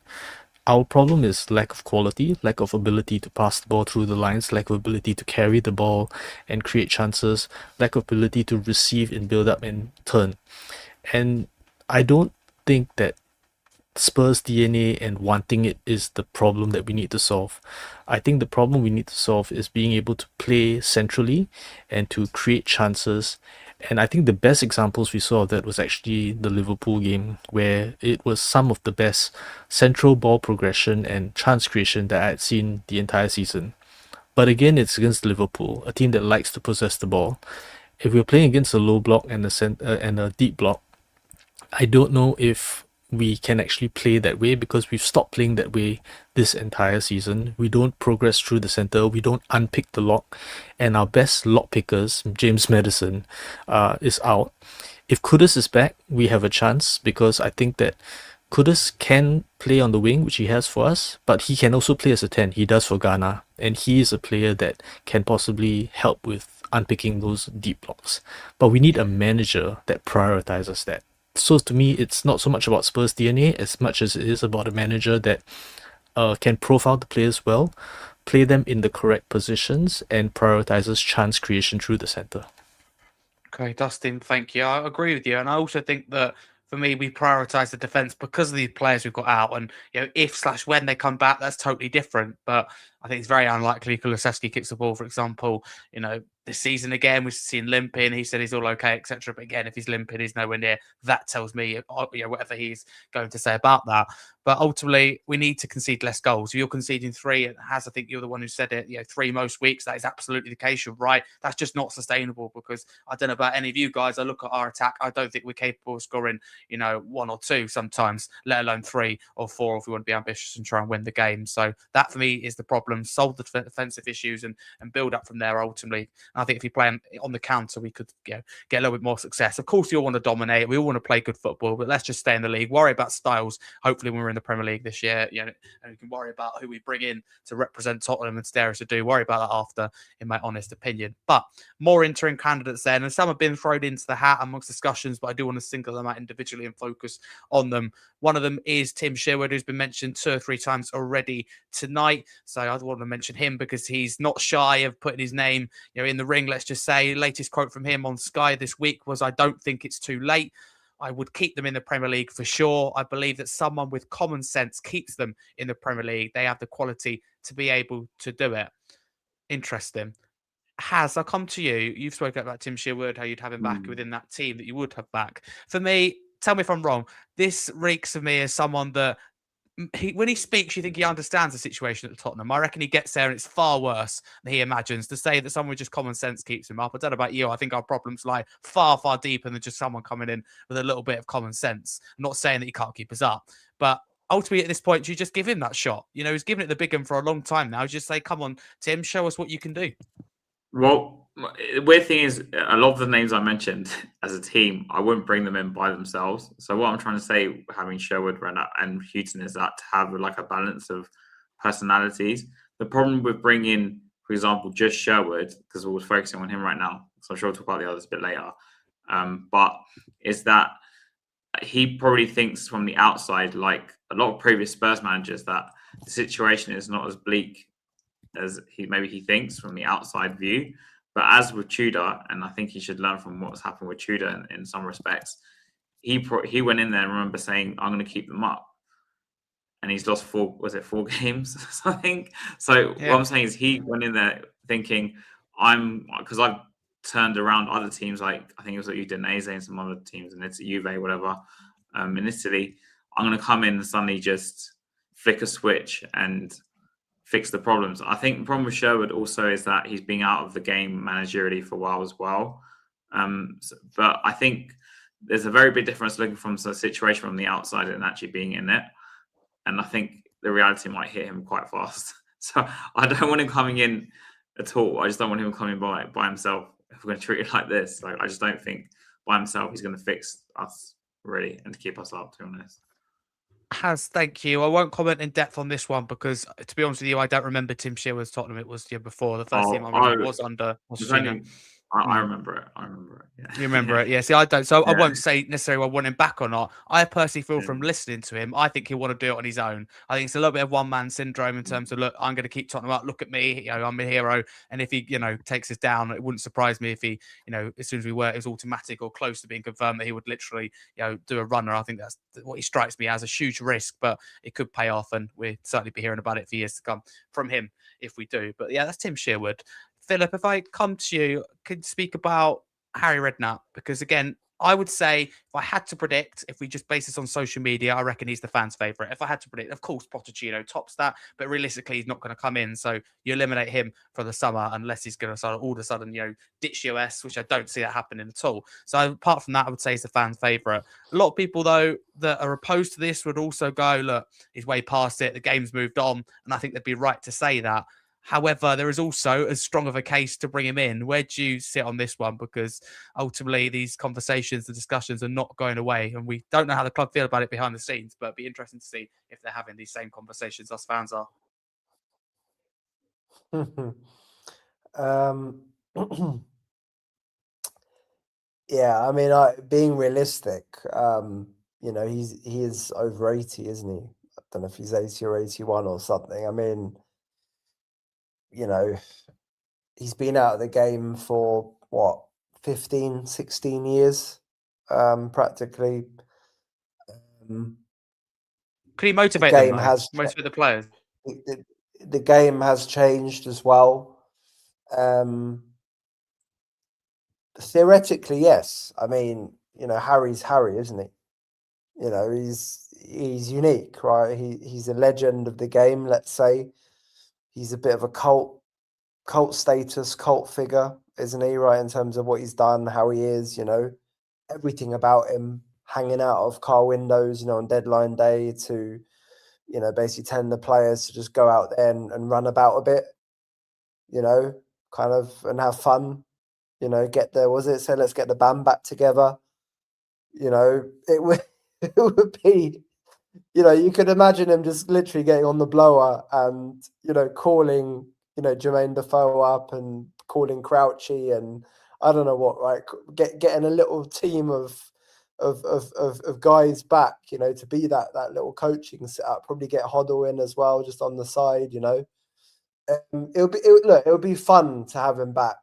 D: our problem is lack of quality, lack of ability to pass the ball through the lines, lack of ability to carry the ball and create chances, lack of ability to receive in build up and turn. And I don't think that Spurs DNA and wanting it is the problem that we need to solve. I think the problem we need to solve is being able to play centrally and to create chances. And I think the best examples we saw of that was actually the Liverpool game, where it was some of the best central ball progression and chance creation that I had seen the entire season. But again, it's against Liverpool, a team that likes to possess the ball. If we're playing against a low block and a deep block, I don't know if we can actually play that way, because we've stopped playing that way this entire season. We don't progress through the center, we don't unpick the lock, and our best lock pickers, James Maddison, is out. If Kudus is back, we have a chance, because I think that Kudus can play on the wing, which he has for us, but he can also play as a 10. He does for Ghana, and he is a player that can possibly help with unpicking those deep blocks. But we need a manager that prioritizes that. So to me, it's not so much about Spurs DNA as much as it is about a manager that can profile the players well, play them in the correct positions, and prioritizes chance creation through the center.
A: Okay, Dustin, thank you. I agree with you. And I also think that for me, we prioritise the defence because of the players we've got out. And, if/when they come back, that's totally different. But I think it's very unlikely Kulusevski kicks the ball, for example, this season again. We've seen limping. He said he's all okay, etc. But again, if he's limping, he's nowhere near. That tells me, whatever he's going to say about that. But ultimately, we need to concede less goals. If you're conceding 3, and Haz, I think you're the one who said it, 3 most weeks. That is absolutely the case. You're right. That's just not sustainable, because I don't know about any of you guys. I look at our attack. I don't think we're capable of scoring, 1 or 2 sometimes, let alone 3 or 4 if we want to be ambitious and try and win the game. So that for me is the problem. Solve the defensive issues and build up from there ultimately. And I think if you play on the counter, we could get a little bit more success. Of course, we all want to dominate. We all want to play good football, but let's just stay in the league. Worry about styles. Hopefully, when we're in the Premier League this year, and we can worry about who we bring in to represent Tottenham and stare us to do. Worry about that after, in my honest opinion. But more interim candidates then, and some have been thrown into the hat amongst discussions, but I do want to single them out individually and focus on them. One of them is Tim Sherwood, who's been mentioned 2 or 3 times already tonight. So I want to mention him because he's not shy of putting his name, in the ring. Let's just say, latest quote from him on Sky this week was, "I don't think it's too late. I would keep them in the Premier League for sure. I believe that someone with common sense keeps them in the Premier League. They have the quality to be able to do it." Interesting. Haz, I'll come to you. You've spoken about Tim Sherwood, how you'd have him back within that team that you would have back. For me, tell me if I'm wrong, this reeks of me as someone that when he speaks, you think he understands the situation at Tottenham. I reckon he gets there and it's far worse than he imagines. To say that someone with just common sense keeps him up, I don't know about you. I think our problems lie far, far deeper than just someone coming in with a little bit of common sense. I'm not saying that he can't keep us up, but ultimately at this point, you just give him that shot. He's given it the big one for a long time now. Just say, come on, Tim, show us what you can do.
B: Well, the weird thing is, a lot of the names I mentioned as a team, I wouldn't bring them in by themselves. So what I'm trying to say, having Sherwood, Redknapp, and Houghton, is that to have a balance of personalities. The problem with bringing, for example, just Sherwood, because we're focusing on him right now, so I'm sure we'll talk about the others a bit later, but is that he probably thinks from the outside, like a lot of previous Spurs managers, that the situation is not as bleak as he thinks from the outside view. But as with Tudor, and I think he should learn from what's happened with Tudor in some respects, he went in there and remember saying, "I'm going to keep them up," and he's lost 4 games, I think. So what I'm saying is, he went in there thinking, because I've turned around other teams, like I think it was at Udinese and some other teams, and it's Juve, whatever, in Italy. I'm going to come in and suddenly just flick a switch and fix the problems. I think the problem with Sherwood also is that he's been out of the game managerially for a while as well. But I think there's a very big difference looking from a situation from the outside and actually being in it. And I think the reality might hit him quite fast. So I don't want him coming in at all. I just don't want him coming by himself. If we're going to treat it like this, I just don't think by himself he's going to fix us really and to keep us up, to be honest.
A: Haz, thank you. I won't comment in depth on this one because, to be honest with you, I don't remember Tim Sherwood's Tottenham. It was before the first team I remember was under.
B: I remember it. I remember it. Yeah.
A: You remember it? Yeah. See, I don't. So I
B: Yeah.
A: won't say necessarily I want him back or not. I personally feel from
B: Yeah.
A: listening to him, I think he'll want to do it on his own. I think it's a little bit of one man syndrome in terms of, look, I'm going to keep Tottenham up. Look at me. I'm a hero. And if he, takes us down, it wouldn't surprise me if he, as soon as we were, it was automatic or close to being confirmed that he would literally, do a runner. I think that's what he strikes me as, a huge risk, but it could pay off. And we'll certainly be hearing about it for years to come from him if we do. But yeah, that's Tim Sherwood. Philip, if I come to you, could speak about Harry Redknapp, because again, I would say if I had to predict, if we just base this on social media, I reckon he's the fans' favourite. If I had to predict, of course, Pochettino tops that, but realistically, he's not going to come in. So you eliminate him for the summer unless he's going to all of a sudden, ditch US, which I don't see that happening at all. So apart from that, I would say he's the fans' favourite. A lot of people, though, that are opposed to this would also go, look, he's way past it. The game's moved on. And I think they'd be right to say that. However, there is also as strong of a case to bring him in. Where do you sit on this one? Because ultimately, these conversations and discussions are not going away, and we don't know how the club feel about it behind the scenes. But it'd be interesting to see if they're having these same conversations us fans are.
E: Yeah, I mean, being realistic, he is over 80, isn't he? I don't know if he's 80 or 81 or something. I mean, he's been out of the game for what, 15, 16 years, practically.
A: Could he motivate
E: game
A: them,
E: has
A: motivate the players?
E: The game has changed as well. Theoretically, yes. I mean, Harry's Harry, isn't he? He's unique, right? He's a legend of the game, let's say. He's a bit of a cult status, cult figure, isn't he, right, in terms of what he's done, how he is, everything about him, hanging out of car windows, on deadline day to, basically telling the players to just go out there and run about a bit, kind of, and have fun, get there. Say, let's get the band back together. It would, it would be, you could imagine him just literally getting on the blower and, calling, Jermaine Defoe up and calling Crouchy and I don't know what, right? Getting a little team of guys back, to be that little coaching setup. Probably get Hoddle in as well, just on the side, It'll be fun to have him back.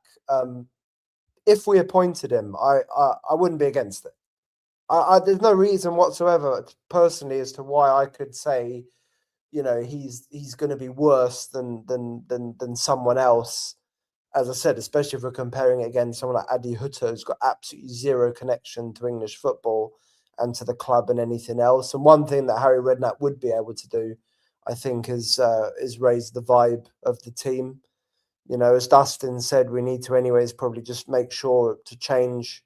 E: If we appointed him, I wouldn't be against it. There's no reason whatsoever, personally, as to why I could say, he's going to be worse than someone else. As I said, especially if we're comparing it against someone like Adi Hütter, who's got absolutely zero connection to English football and to the club and anything else. And one thing that Harry Redknapp would be able to do, I think, is raise the vibe of the team. As Dustin said, we need to anyways probably just make sure to change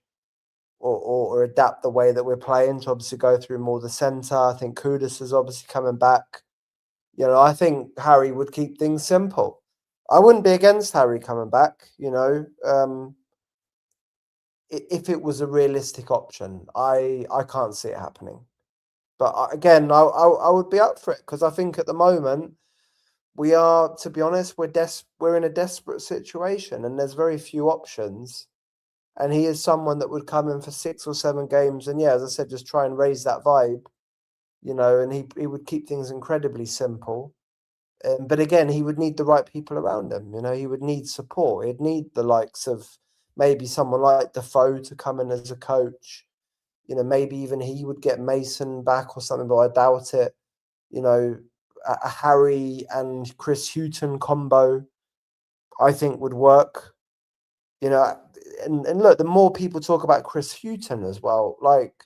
E: or adapt the way that we're playing to obviously go through more the centre. I think Kudus is obviously coming back. I think Harry would keep things simple. I wouldn't be against Harry coming back, if it was a realistic option. I can't see it happening. But again, I would be up for it because I think at the moment we are, to be honest, we're in a desperate situation and there's very few options. And he is someone that would come in for 6 or 7 games and, yeah, as I said, just try and raise that vibe, and he would keep things incredibly simple. But again, he would need the right people around him. He would need support. He'd need the likes of maybe someone like Defoe to come in as a coach. Maybe even he would get Mason back or something, but I doubt it. A Harry and Chris Hughton combo, I think, would work. And look, the more people talk about Chris Hughton as well, like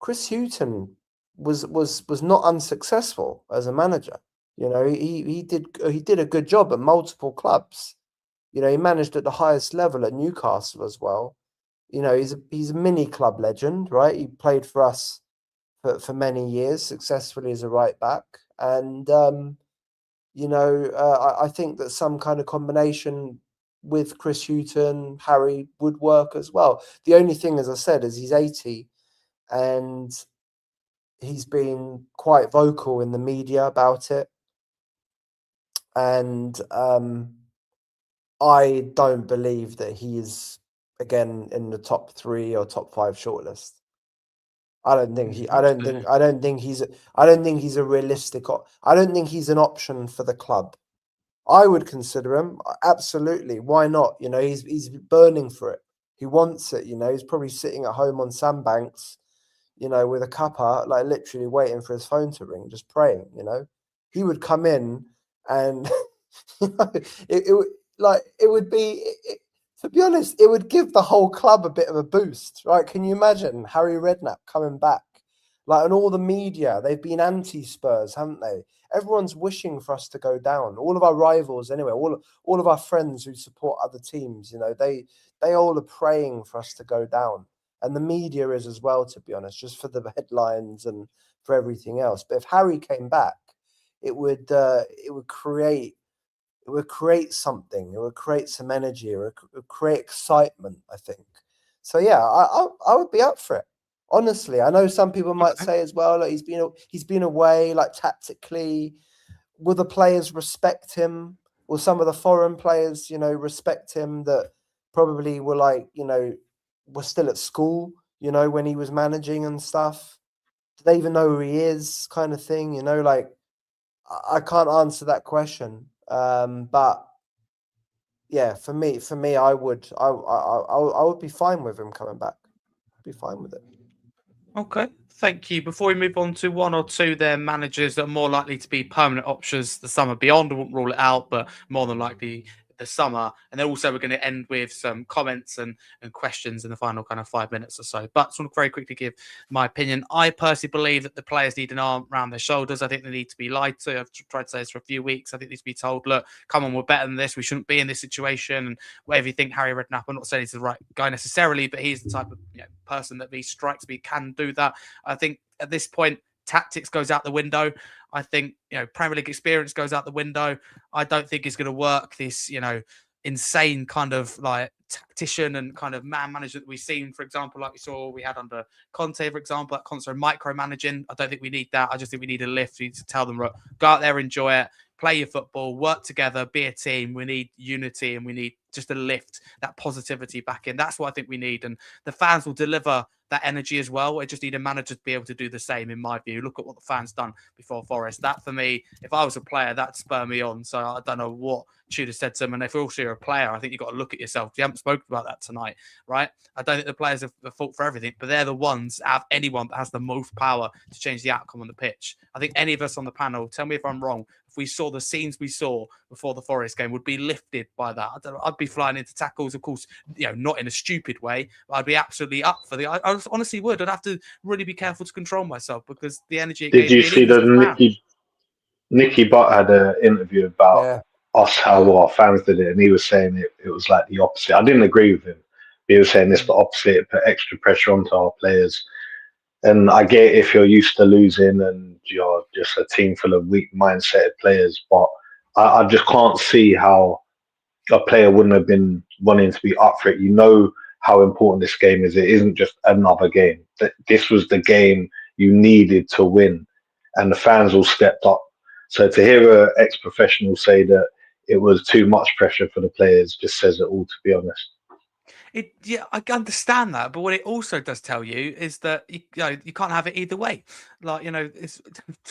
E: Chris Hughton was not unsuccessful as a manager. He did a good job at multiple clubs. He managed at the highest level at Newcastle as well. He's a mini club legend, right? He played for us for many years successfully as a right back. And, I think that some kind of combination with Chris Hughton, Harry would work as well. The only thing, as I said, is he's 80 and he's been quite vocal in the media about it. And I don't believe that he is again in the top 3 or top 5 shortlist. I don't think he's a realistic. I don't think he's an option for the club. I would consider him, absolutely. Why not? You know, he's burning for it. He wants it. You know, he's probably sitting at home on sandbanks, you know, with a cuppa, like literally waiting for his phone to ring, just praying. You know, he would come in and you know, it would be. To be honest, it would give the whole club a bit of a boost, right? Can you imagine Harry Redknapp coming back? Like, and all the media, they've been anti-Spurs, haven't they? Everyone's wishing for us to go down. All of our rivals, anyway, all of our friends who support other teams, you know, they all are praying for us to go down. And the media is as well, to be honest, just for the headlines and for everything else. But if Harry came back, it would create something. It would create some energy. It would create excitement, I think. So yeah, I would be up for it. Honestly, I know some people might say as well, like he's been away, like tactically. Will the players respect him? Will some of the foreign players, you know, respect him that probably were like, you know, were still at school, you know, when he was managing and stuff? Do they even know who he is, kind of thing? You know, like I can't answer that question. But yeah, for me, I would be fine with him coming back. Be fine with it.
A: Okay, thank you. Before we move on to one or two their managers that are more likely to be permanent options the summer beyond, I won't rule it out, but more than likely the summer. And then also we're going to end with some comments and questions in the final kind of 5 minutes or so. But I just want to very quickly give my opinion. I personally believe that the players need an arm around their shoulders. I think they need to be lied to. I've tried to say this for a few weeks. I think they need to be told, look, come on, we're better than this. We shouldn't be in this situation. And whatever you think, Harry Redknapp, I'm not saying he's the right guy necessarily, but he's the type of person that he strikes me can do that. I think at this point, tactics goes out the window. I think, Premier League experience goes out the window. I don't think it's going to work this, insane kind of like tactician and kind of man manager that we've seen, for example, like we had under Conte, for example, that constant micromanaging. I don't think we need that. I just think we need a lift. We need to tell them, go out there, enjoy it, play your football, work together, be a team. We need unity and we need just to lift that positivity back in. That's what I think we need. And the fans will deliver that energy as well. We just need a manager to be able to do the same, in my view. Look at what the fans done before Forest. That, for me, if I was a player, that'd spur me on. So I don't know what Tudor said to him. And if also you're a player, I think you've got to look at yourself. You haven't spoken about that tonight, right? I don't think the players have the fault for everything, but they're the ones out of anyone that has the most power to change the outcome on the pitch. I think any of us on the panel, tell me if I'm wrong, if we saw the scenes we saw before the Forest game, would be lifted by that. I'd be flying into tackles, of course, not in a stupid way, but I'd be absolutely up for the. I honestly would. I'd have to really be careful to control myself because the energy.
C: Did you see that Nicky Butt had an interview about us, how our fans did it, and he was saying it was like the opposite. I didn't agree with him. He was saying it's the opposite, it put extra pressure onto our players. And I get if you're used to losing and you're just a team full of weak mindset players, but I just can't see how a player wouldn't have been wanting to be up for it. You know how important this game is. It isn't just another game. This was the game you needed to win, and the fans all stepped up. So to hear an ex-professional say that it was too much pressure for the players just says it all, to be honest.
A: I understand that, but what it also does tell you is that you can't have it either way. Like it's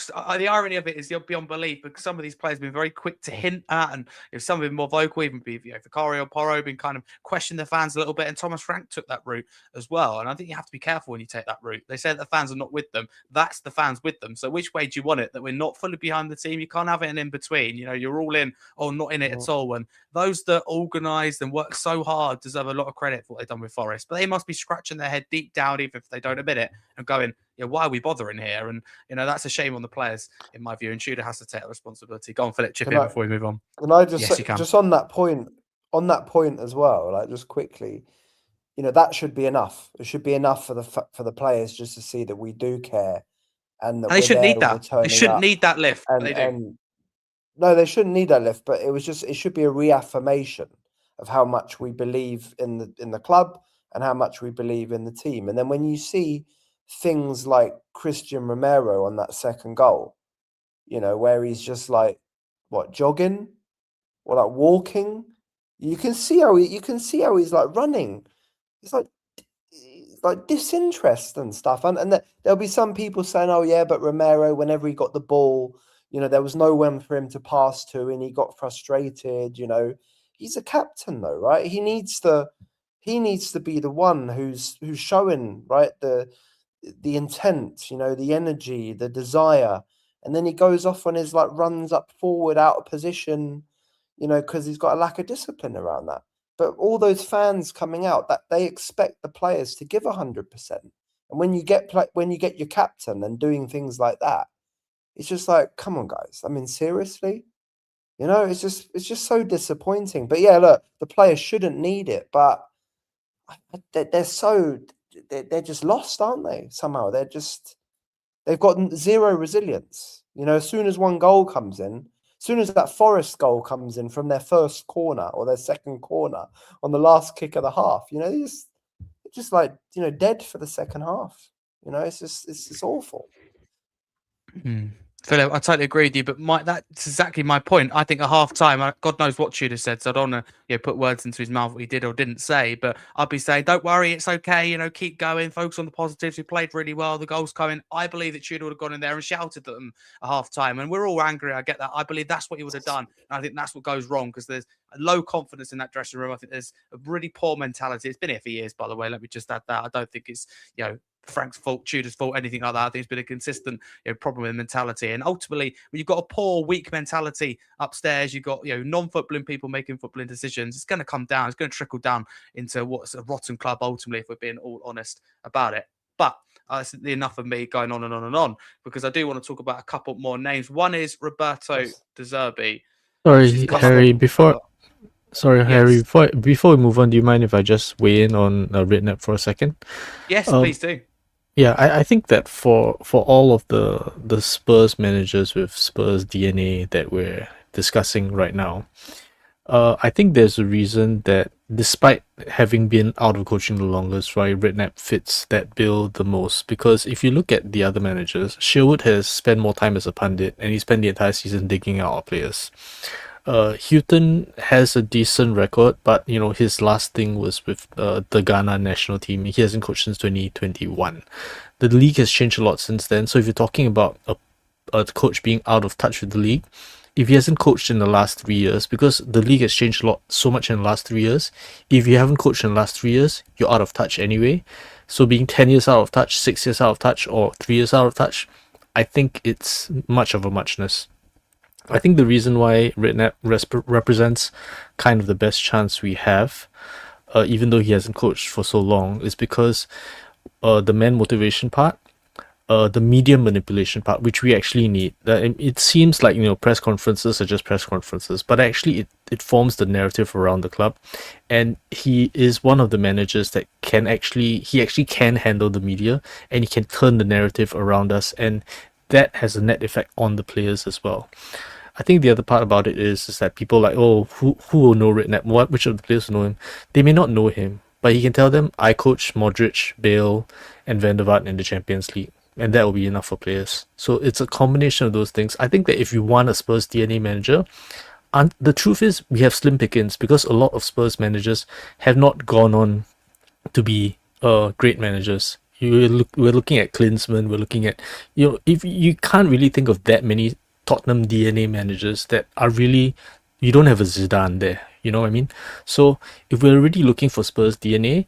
A: the irony of it is beyond belief because some of these players have been very quick to hint at, and some have been more vocal, even Vicario or Porro been kind of questioning the fans a little bit, and Thomas Frank took that route as well. And I think you have to be careful when you take that route. They say that the fans are not with them. That's the fans with them. So which way do you want it? That we're not fully behind the team. You can't have it in between. You're all in or not in it at all. And those that organised and worked so hard deserve a lot of credit for what they've done with Forest, but they must be scratching their head deep down, even if they don't admit it, and going, why are we bothering here? And that's a shame on the players, in my view. And Tudor has to take that responsibility. Go on, Philip, chip in before we move on.
E: Can I just say, just on that point as well, like just quickly, that should be enough. It should be enough for the players just to see that we do care, and that
A: they shouldn't need that. They shouldn't need that lift.
E: No, they shouldn't need that lift. But it should be a reaffirmation of how much we believe in the club and how much we believe in the team. And then when you see things like Christian Romero on that second goal, where he's just like jogging or like walking, you can see how he's like running. it's like disinterest and stuff. And there'll be some people saying, "Oh yeah, but Romero, whenever he got the ball, there was no one for him to pass to, and he got frustrated." He's a captain though, right? He needs to be the one who's showing, right, the intent, the energy, the desire, and then he goes off on his runs up forward out of position, because he's got a lack of discipline around that. But all those fans coming out, that they expect the players to give 100%, and when you get your captain and doing things like that, it's just like, come on, guys. I mean, seriously, it's just so disappointing. But yeah, look, the players shouldn't need it, but they're just lost, aren't they? Somehow they've got zero resilience. As soon as one goal comes in, as soon as that Forest goal comes in from their first corner or their second corner on the last kick of the half, they're just dead for the second half. It's awful.
A: Philip, I totally agree with you, but that's exactly my point. I think at half time, God knows what Tudor said, so I don't want to put words into his mouth what he did or didn't say, but I'd be saying, don't worry, it's okay, keep going, focus on the positives. We played really well, the goals coming. I believe that Tudor would have gone in there and shouted at them at half time, and we're all angry, I get that. I believe that's what he would have done, and I think that's what goes wrong, because there's a low confidence in that dressing room. I think there's a really poor mentality. It's been here for years, by the way, let me just add that. I don't think it's, Frank's fault, Tudor's fault, anything like that. I think it's been a consistent problem with mentality. And ultimately, when you've got a poor, weak mentality upstairs, you've got non-footballing people making footballing decisions. It's going to come down. It's going to trickle down into what's a rotten club ultimately, if we're being all honest about it. But that's enough of me going on and on and on, because I do want to talk about a couple more names. One is Roberto De Zerbi.
D: Sorry, Harry. Harry. Before we move on, do you mind if I just weigh in on Redknapp for a second?
A: Yes, please do.
D: Yeah, I think that for all of the Spurs managers with Spurs DNA that we're discussing right now, I think there's a reason that despite having been out of coaching the longest, right, Redknapp fits that bill the most. Because if you look at the other managers, Sherwood has spent more time as a pundit, and he spent the entire season digging out our players. Houghton has a decent record, but his last thing was with the Ghana national team. He hasn't coached since 2021. The league has changed a lot since then. So if you're talking about a coach being out of touch with the league, if he hasn't coached in the last 3 years, because the league has changed so much in the last 3 years, if you haven't coached in the last 3 years, you're out of touch anyway. So being 10 years out of touch, 6 years out of touch, or 3 years out of touch, I think it's much of a muchness. I think the reason why Redknapp represents kind of the best chance we have, even though he hasn't coached for so long, is because the man motivation part, the media manipulation part, which we actually need. It seems like press conferences are just press conferences, but actually it forms the narrative around the club, and he is one of the managers that can actually handle the media, and he can turn the narrative around us, and that has a net effect on the players as well. I think the other part about it is that people like, oh, who will know Redknapp? Which of the players will know him? They may not know him, but he can tell them, I coach Modric, Bale, and Van der Vaart in the Champions League, and that will be enough for players. So it's a combination of those things. I think that if you want a Spurs DNA manager, and the truth is we have slim pickings, because a lot of Spurs managers have not gone on to be great managers. We're looking at Klinsmann, we're looking at, if you can't really think of that many Tottenham DNA managers that are really, you don't have a Zidane there, you know what I mean? So if we're already looking for Spurs DNA,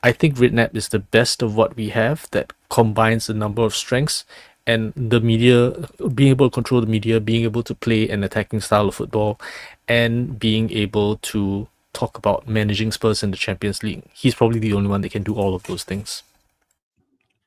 D: I think Redknapp is the best of what we have that combines a number of strengths, and the media, being able to control the media, being able to play an attacking style of football, and being able to talk about managing Spurs in the Champions League. He's probably the only one that can do all of those things.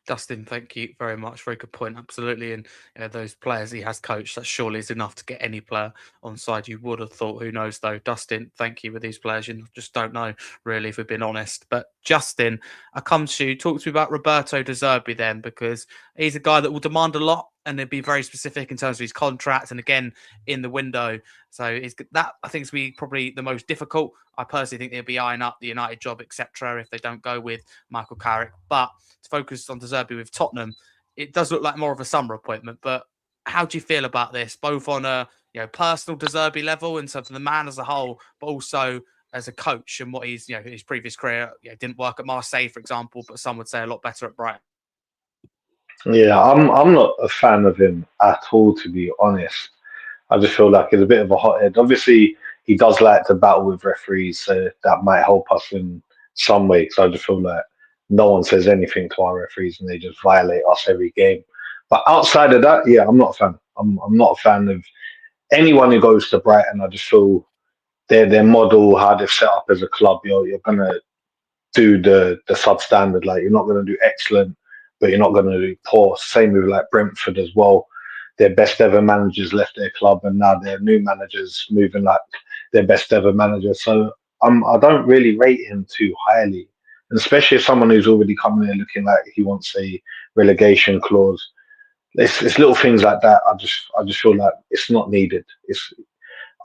A: Dustin, thank you very much. Very good point. Absolutely. And those players he has coached, that surely is enough to get any player on side. You would have thought. Who knows, though? Dustin, thank you. With these players, you just don't know, really, if we've been honest. But Justin, I come to you. Talk to me about Roberto De Zerbi then, because he's a guy that will demand a lot, and he'll be very specific in terms of his contract, and again, in the window. So that, I think, is be probably the most difficult. I personally think they'll be eyeing up the United job, etc., if they don't go with Michael Carrick. But to focus on De Zerbi with Tottenham, it does look like more of a summer appointment. But how do you feel about this, both on a personal De Zerbi level in terms of the man as a whole, but also as a coach and what he's, his previous career didn't work at Marseille, for example, but some would say a lot better at Brighton.
C: Yeah, I'm not a fan of him at all, to be honest. I just feel like he's a bit of a hothead. Obviously, he does like to battle with referees, so that might help us in some way. So I just feel like no one says anything to our referees and they just violate us every game. But outside of that, yeah, I'm not a fan. I'm not a fan of anyone who goes to Brighton. I just feel their model, how they've set up as a club, you're gonna do the substandard. Like, you're not gonna do excellent, but you're not gonna do poor. Same with like Brentford as well. Their best ever managers left their club, and now their new managers moving like their best ever manager. So I don't really rate him too highly, and especially as someone who's already coming in looking like he wants a relegation clause. It's little things like that. I just feel like it's not needed.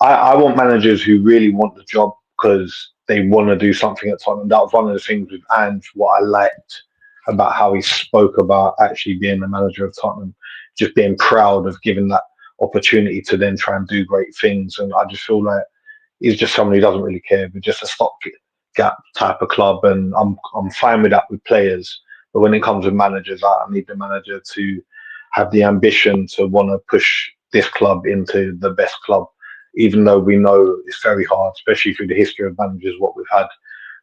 C: I want managers who really want the job because they want to do something at Tottenham. That was one of the things with Ange, what I liked about how he spoke about actually being the manager of Tottenham, just being proud of giving that opportunity to then try and do great things. And I just feel like he's just someone who doesn't really care, but just a stopgap type of club. And I'm fine with that with players. But when it comes with managers, I need the manager to have the ambition to want to push this club into the best club, even though we know it's very hard, especially through the history of managers, what we've had.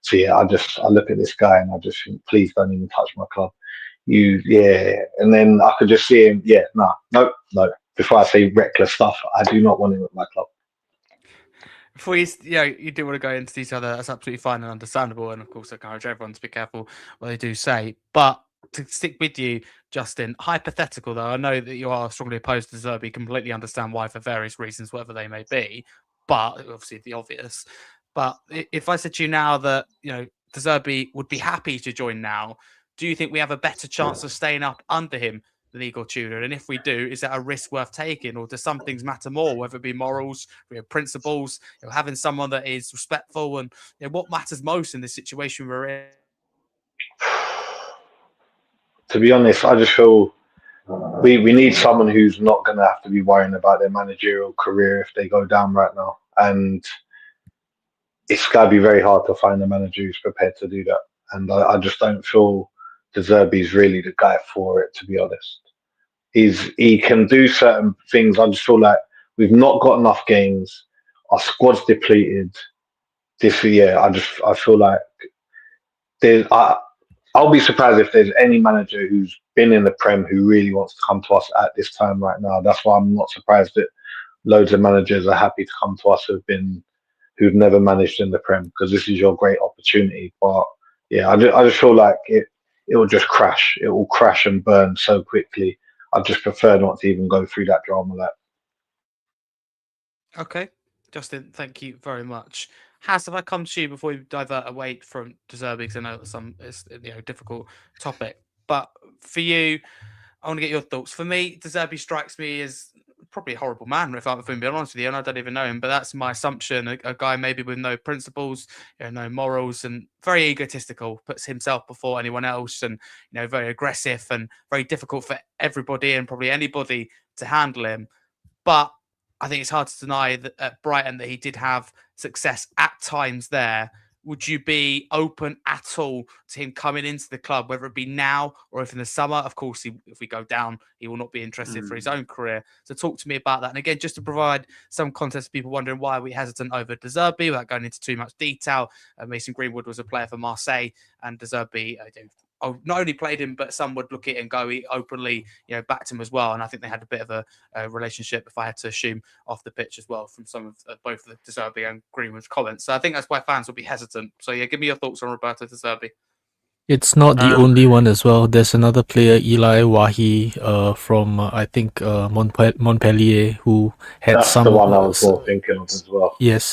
C: So yeah, I look at this guy and I just think, please don't even touch my club. And then I could just see him, no. Before I say reckless stuff, I do not want him at my club.
A: Before you do want to go into detail there, that's absolutely fine and understandable. And of course, I encourage everyone to be careful what they do say. But to stick with you, Justin, hypothetical though, I know that you are strongly opposed to Zerbi, completely understand why for various reasons, whatever they may be, but obviously the obvious. But if I said to you now that, De Zerbi would be happy to join now, do you think we have a better chance of staying up under him than Igor Tudor? And if we do, is that a risk worth taking, or do some things matter more, whether it be morals, principles, having someone that is respectful, and what matters most in this situation we're in?
C: To be honest, I just feel we need someone who's not going to have to be worrying about their managerial career if they go down right now. And it's got to be very hard to find a manager who's prepared to do that. And I just don't feel De Zerbi's really the guy for it, to be honest. He can do certain things. I just feel like we've not got enough games. Our squad's depleted this year. I feel like I'll be surprised if there's any manager who's been in the Prem who really wants to come to us at this time right now. That's why I'm not surprised that loads of managers are happy to come to us who've never managed in the Prem, because this is your great opportunity. But yeah, I just feel like it will just crash. It will crash and burn so quickly. I just prefer not to even go through that drama.
A: Okay, Justin, thank you very much. Haz, if I come to you before we divert away from De Zerbi, because I know it's a difficult topic, but for you, I want to get your thoughts. For me, De Zerbi strikes me as probably a horrible man, if I'm being honest with you, and I don't even know him, but that's my assumption. A guy maybe with no principles, no morals, and very egotistical, puts himself before anyone else, and very aggressive and very difficult for everybody and probably anybody to handle him. But I think it's hard to deny that at Brighton that he did have success at times there. Would you be open at all to him coming into the club, whether it be now or if in the summer? Of course, if we go down, he will not be interested for his own career. So talk to me about that. And again, just to provide some context, people wondering why we're hesitant over De Zerbi without going into too much detail. Mason Greenwood was a player for Marseille, and De Zerbi not only played him, but some would look at it and go, he openly, backed him as well. And I think they had a bit of a relationship, if I had to assume, off the pitch as well, from some of both the De Zerbi and Greenwood's comments. So I think that's why fans will be hesitant. So yeah, give me your thoughts on Roberto De Zerbi.
D: It's not the only one as well. There's another player, Eli Wahi, from I think Montpellier, who had
C: That's the one I was more thinking of as well.
D: Yes,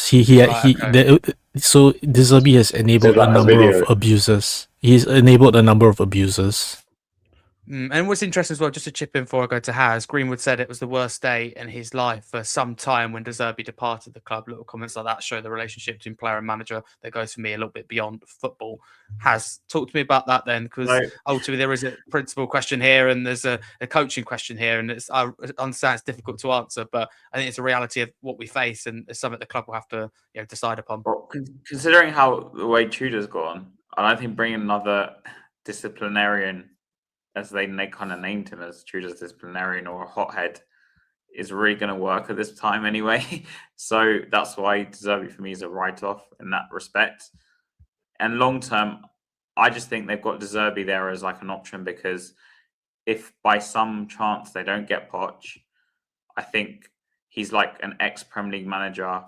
D: so De Zerbi has enabled a number of abusers. He's enabled a number of abusers.
A: And what's interesting as well, just to chip in before I go to Haz, Greenwood said it was the worst day in his life for some time when Zerbi departed the club. Little comments like that show the relationship between player and manager that goes for me a little bit beyond football. Haz, talk to me about that then, because ultimately there is a principal question here and there's a coaching question here. And I understand it's difficult to answer, but I think it's a reality of what we face and it's something the club will have to decide upon.
B: Well, considering how the way Tudor's gone, I don't think bringing another disciplinarian, as they kind of named him as Tudor's disciplinarian or a hothead, is really going to work at this time anyway. So that's why Zerbi for me is a write-off in that respect. And long term, I just think they've got Zerbi there as like an option, because if by some chance they don't get Poch, I think he's like an ex-Premier League manager.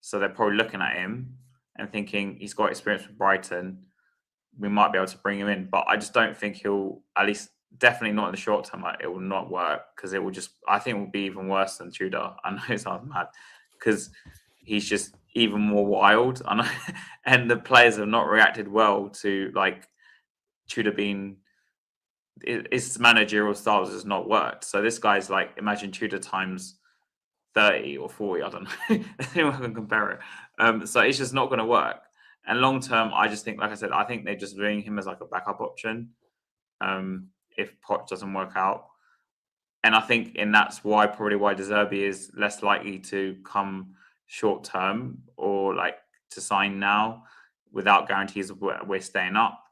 B: So they're probably looking at him and thinking he's got experience with Brighton. We might be able to bring him in, but I just don't think he'll, at least definitely not in the short term, like, it will not work, because it will just, I think it will be even worse than Tudor. I know it sounds mad, because he's just even more wild. And the players have not reacted well to like Tudor being, his managerial styles has not worked. So this guy's like, imagine Tudor times 30 or 40, I don't know. Anyone can compare it. So it's just not going to work. And long term, I just think, like I said, I think they're just doing him as like a backup option if Poch doesn't work out. And I think, and that's why Zerbi is less likely to come short term or like to sign now without guarantees of we're staying up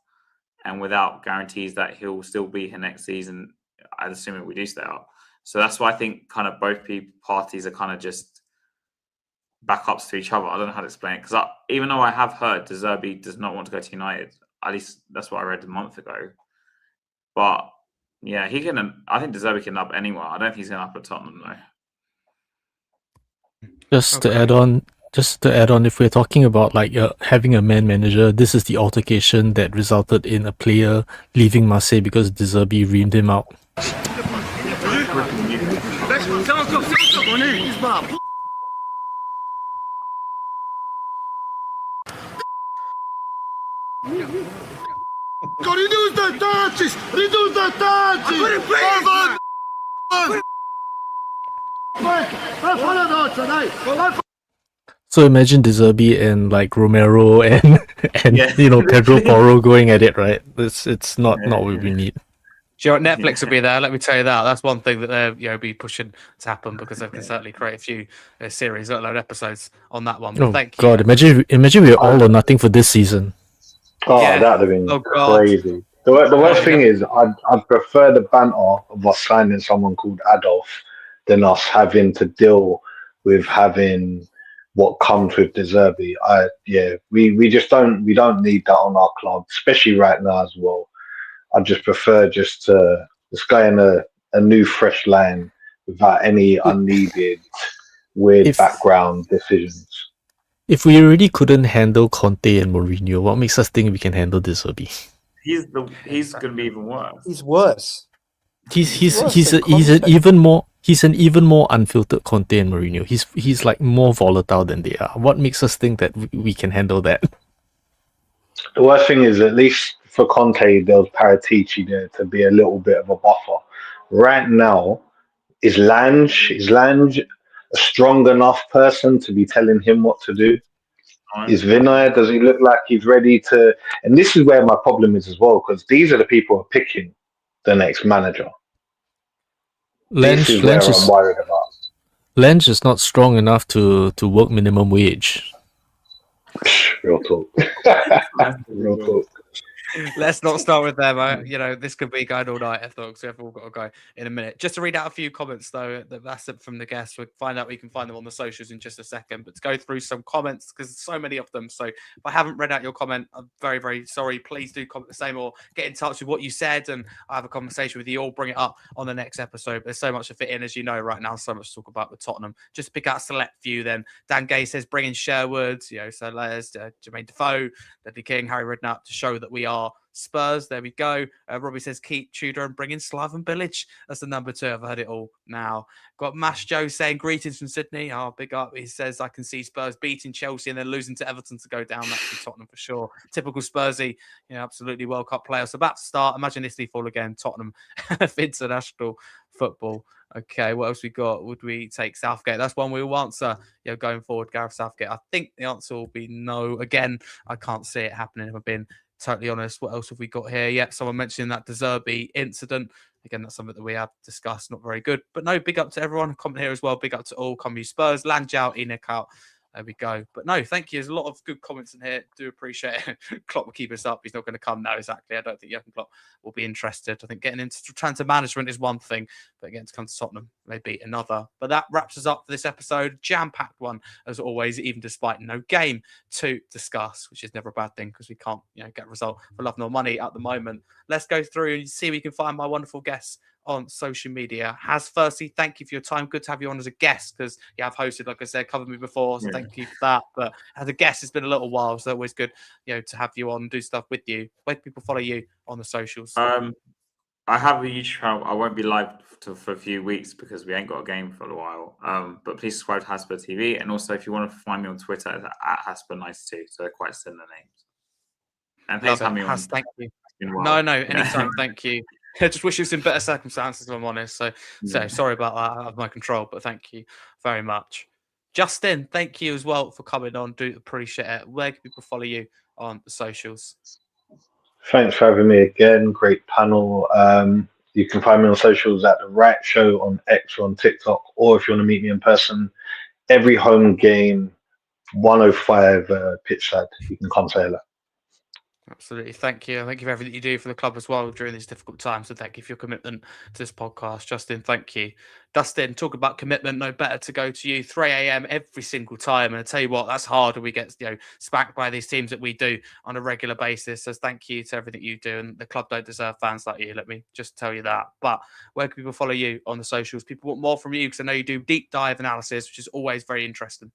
B: and without guarantees that he'll still be here next season, I assume we do stay up. So that's why I think kind of both parties are kind of just backups to each other. I don't know how to explain it, because even though I have heard Zerbi does not want to go to United, at least that's what I read a month ago. But yeah, he can. I think Zerbi can up anywhere. I don't think he's going to up at Tottenham though.
D: Just to add on, if we're talking about like having a man manager, this is the altercation that resulted in a player leaving Marseille because Zerbi reamed him out. So imagine Zerbi and like Romero and Pedro Porro going at it, right? It's not what we need.
A: Do you know what? Netflix will be there. Let me tell you that. That's one thing that they'll be pushing to happen, because they can certainly create a few series, let alone episodes on that one. But thank you.
D: God, imagine we're all or nothing for this season.
C: Oh, that would have been crazy. The worst thing is, I'd prefer the banter of us signing someone called Adolf than us having to deal with having what comes with Zerbi. We just don't need that on our club, especially right now as well. I just prefer just to go in a new fresh line without any unneeded weird background decisions.
D: If we already couldn't handle Conte and Mourinho, what makes us think we can handle Zerbi?
B: He's going to be even worse.
E: He's worse.
D: He's an even more unfiltered Conte and Mourinho. He's like more volatile than they are. What makes us think that we can handle that?
C: The worst thing is, at least for Conte, there was Paratici there to be a little bit of a buffer. Right now, is Lange a strong enough person to be telling him what to do? Is Vinay, does he look like he's ready to? And this is where my problem is as well, because these are the people who are picking the next manager. This is where I'm worried about.
D: Lange is not strong enough to work minimum wage.
C: Real talk. Real talk.
A: Let's not start with them. This could be going all night, I thought, so we've all got to go in a minute. Just to read out a few comments, though, that's it from the guests. We'll find out we can find them on the socials in just a second. But to go through some comments, because there's so many of them. So if I haven't read out your comment, I'm very, very sorry. Please do comment the same or get in touch with what you said, and I'll have a conversation with you. All bring it up on the next episode. There's so much to fit in, as you know, right now. So much to talk about with Tottenham. Just pick out a select few then. Dan Gay says, bring in Sherwood, so there's Jermaine Defoe, Dudley King, Harry Redknapp, to show that we are Spurs. There we go. Robbie says keep Tudor and bring in Slaven Bilic. That's the number 2. I've heard it all now. Got Mash Joe saying greetings from Sydney. Oh, big up. He says I can see Spurs beating Chelsea and then losing to Everton to go down. That's in Tottenham for sure. Typical Spursy. Absolutely World Cup playoffs about to start. Imagine Italy fall again. Tottenham of international football. Okay, what else we got? Would we take Southgate? That's one we will answer. Going forward, Gareth Southgate. I think the answer will be no. Again, I can't see it happening if I've been totally honest. What else have we got here? Yeah, someone mentioned that Zerbi incident. Again, that's something that we have discussed. Not very good. But no, big up to everyone. Comment here as well. Big up to all. Come you Spurs. Landjau, Enoch out. There we go. But no, thank you. There's a lot of good comments in here. Do appreciate it. Klopp will keep us up. He's not going to come now. Exactly. I don't think Jurgen Klopp will be interested. I think getting into transfer management is one thing, but getting to come to Tottenham may be another. But that wraps us up for this episode. Jam-packed one, as always, even despite no game to discuss, which is never a bad thing because we can't get a result for love nor money at the moment. Let's go through and see if we can find my wonderful guests on social media. Haz, firstly, thank you for your time. Good to have you on as a guest because you have hosted, like I said, covered me before. So thank you for that. But as a guest, it's been a little while. So always good, to have you on and do stuff with you. Where can people follow you on the socials?
B: I have a YouTube channel. I won't be live for a few weeks because we ain't got a game for a while. But please subscribe to Haz Spur TV. And also, if you want to find me on Twitter, it's at Haz Spur92. So they're quite similar names. And thanks for having me on.
A: Haz, thank you. No, anytime. Thank you. I just wish it was in better circumstances, if I'm honest. So sorry about that. Out of my control, but thank you very much. Justin, thank you as well for coming on. Do appreciate it. Where can people follow you on the socials?
C: Thanks for having me again. Great panel. You can find me on socials at The Right Show on X or on TikTok, or if you want to meet me in person, every home game, 105 pitch side. You can come say hello.
A: Absolutely. Thank you. Thank you for everything you do for the club as well during these difficult times. So thank you for your commitment to this podcast. Justin, thank you. Dustin, talk about commitment. No better to go to you 3 a.m. every single time. And I tell you what, that's hard when we get spanked by these teams that we do on a regular basis. So thank you to everything you do. And the club don't deserve fans like you. Let me just tell you that. But where can people follow you on the socials? People want more from you because I know you do deep dive analysis, which is always very interesting.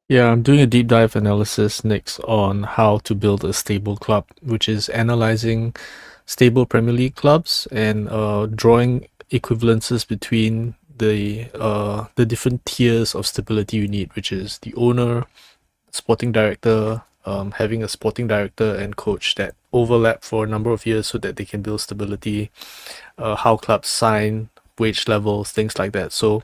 D: Yeah, I'm doing a deep dive analysis next on how to build a stable club, which is analyzing stable Premier League clubs and drawing equivalences between the different tiers of stability you need, which is the owner, sporting director, having a sporting director and coach that overlap for a number of years so that they can build stability, how clubs sign, wage levels, things like that. So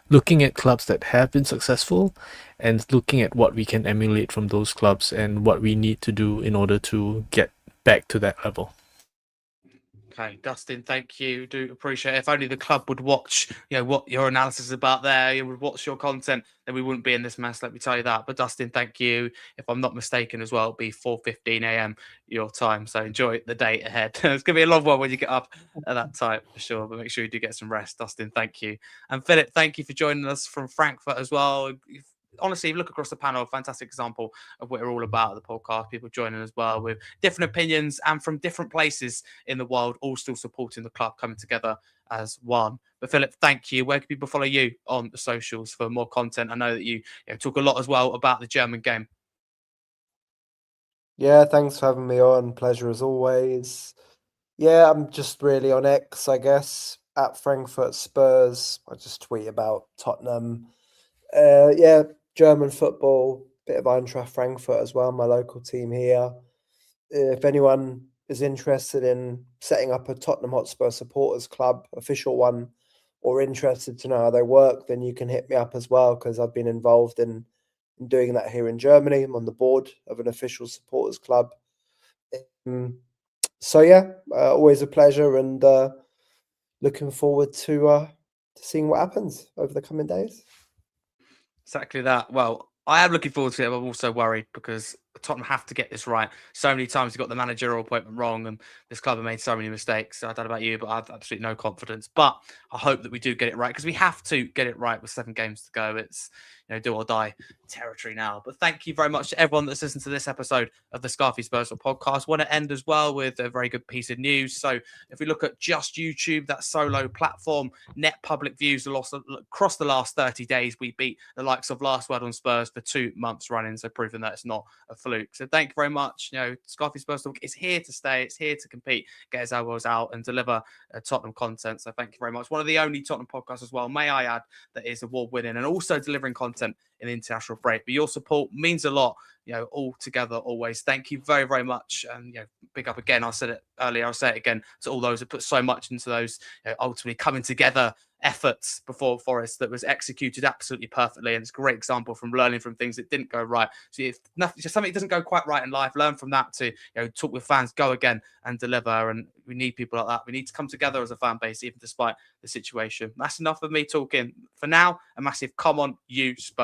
D: looking at clubs that have been successful and looking at what we can emulate from those clubs and what we need to do in order to get back to that level.
A: Okay, Dustin, thank you. Do appreciate it. If only the club would watch, what your analysis is about there, you would watch your content, then we wouldn't be in this mess, let me tell you that. But Dustin, thank you. If I'm not mistaken as well, it'll be 4:15 a.m. your time. So enjoy the day ahead. It's going to be a long one when you get up at that time for sure, but make sure you do get some rest. Dustin, thank you. And Philip, thank you for joining us from Frankfurt as well. Honestly, if you look across the panel, a fantastic example of what we're all about at the podcast. People joining as well with different opinions and from different places in the world, all still supporting the club, coming together as one. But Philip, thank you. Where can people follow you on the socials for more content? I know that you talk a lot as well about the German game.
E: Yeah, thanks for having me on. Pleasure as always. Yeah, I'm just really on X, I guess, at Frankfurt Spurs. I just tweet about Tottenham. Yeah, German football, bit of Eintracht Frankfurt as well, my local team here. If anyone is interested in setting up a Tottenham Hotspur supporters club, official one, or interested to know how they work, then you can hit me up as well because I've been involved in doing that here in Germany. I'm on the board of an official supporters club. So yeah, always a pleasure and looking forward to seeing what happens over the coming days.
A: Exactly that. Well, I am looking forward to it. But I'm also worried because Tottenham have to get this right. So many times we got the managerial appointment wrong and this club have made so many mistakes. I don't know about you, but I have absolutely no confidence. But I hope that we do get it right because we have to get it right with 7 games to go. It's do or die territory now. But thank you very much to everyone that's listened to this episode of the Scarfey Spurs podcast. Want to end as well with a very good piece of news. So if we look at just YouTube, that solo platform, net public views lost across the last 30 days. We beat the likes of Last Word on Spurs for 2 months running. So proving that it's not a fluke. So thank you very much. Scarfey Spurs Talk is here to stay. It's here to compete, get his elbows out and deliver Tottenham content. So thank you very much. One of the only Tottenham podcasts as well, may I add, that is award-winning and also delivering content in the international break. But your support means a lot, all together always. Thank you very, very much. And, big up again. I said it earlier, I'll say it again to all those that put so much into those ultimately coming together efforts before Forest that was executed absolutely perfectly. And it's a great example from learning from things that didn't go right. So if something doesn't go quite right in life, learn from that to talk with fans, go again and deliver. And we need people like that. We need to come together as a fan base, even despite the situation. That's enough of me talking for now. A massive come on, you Spurs.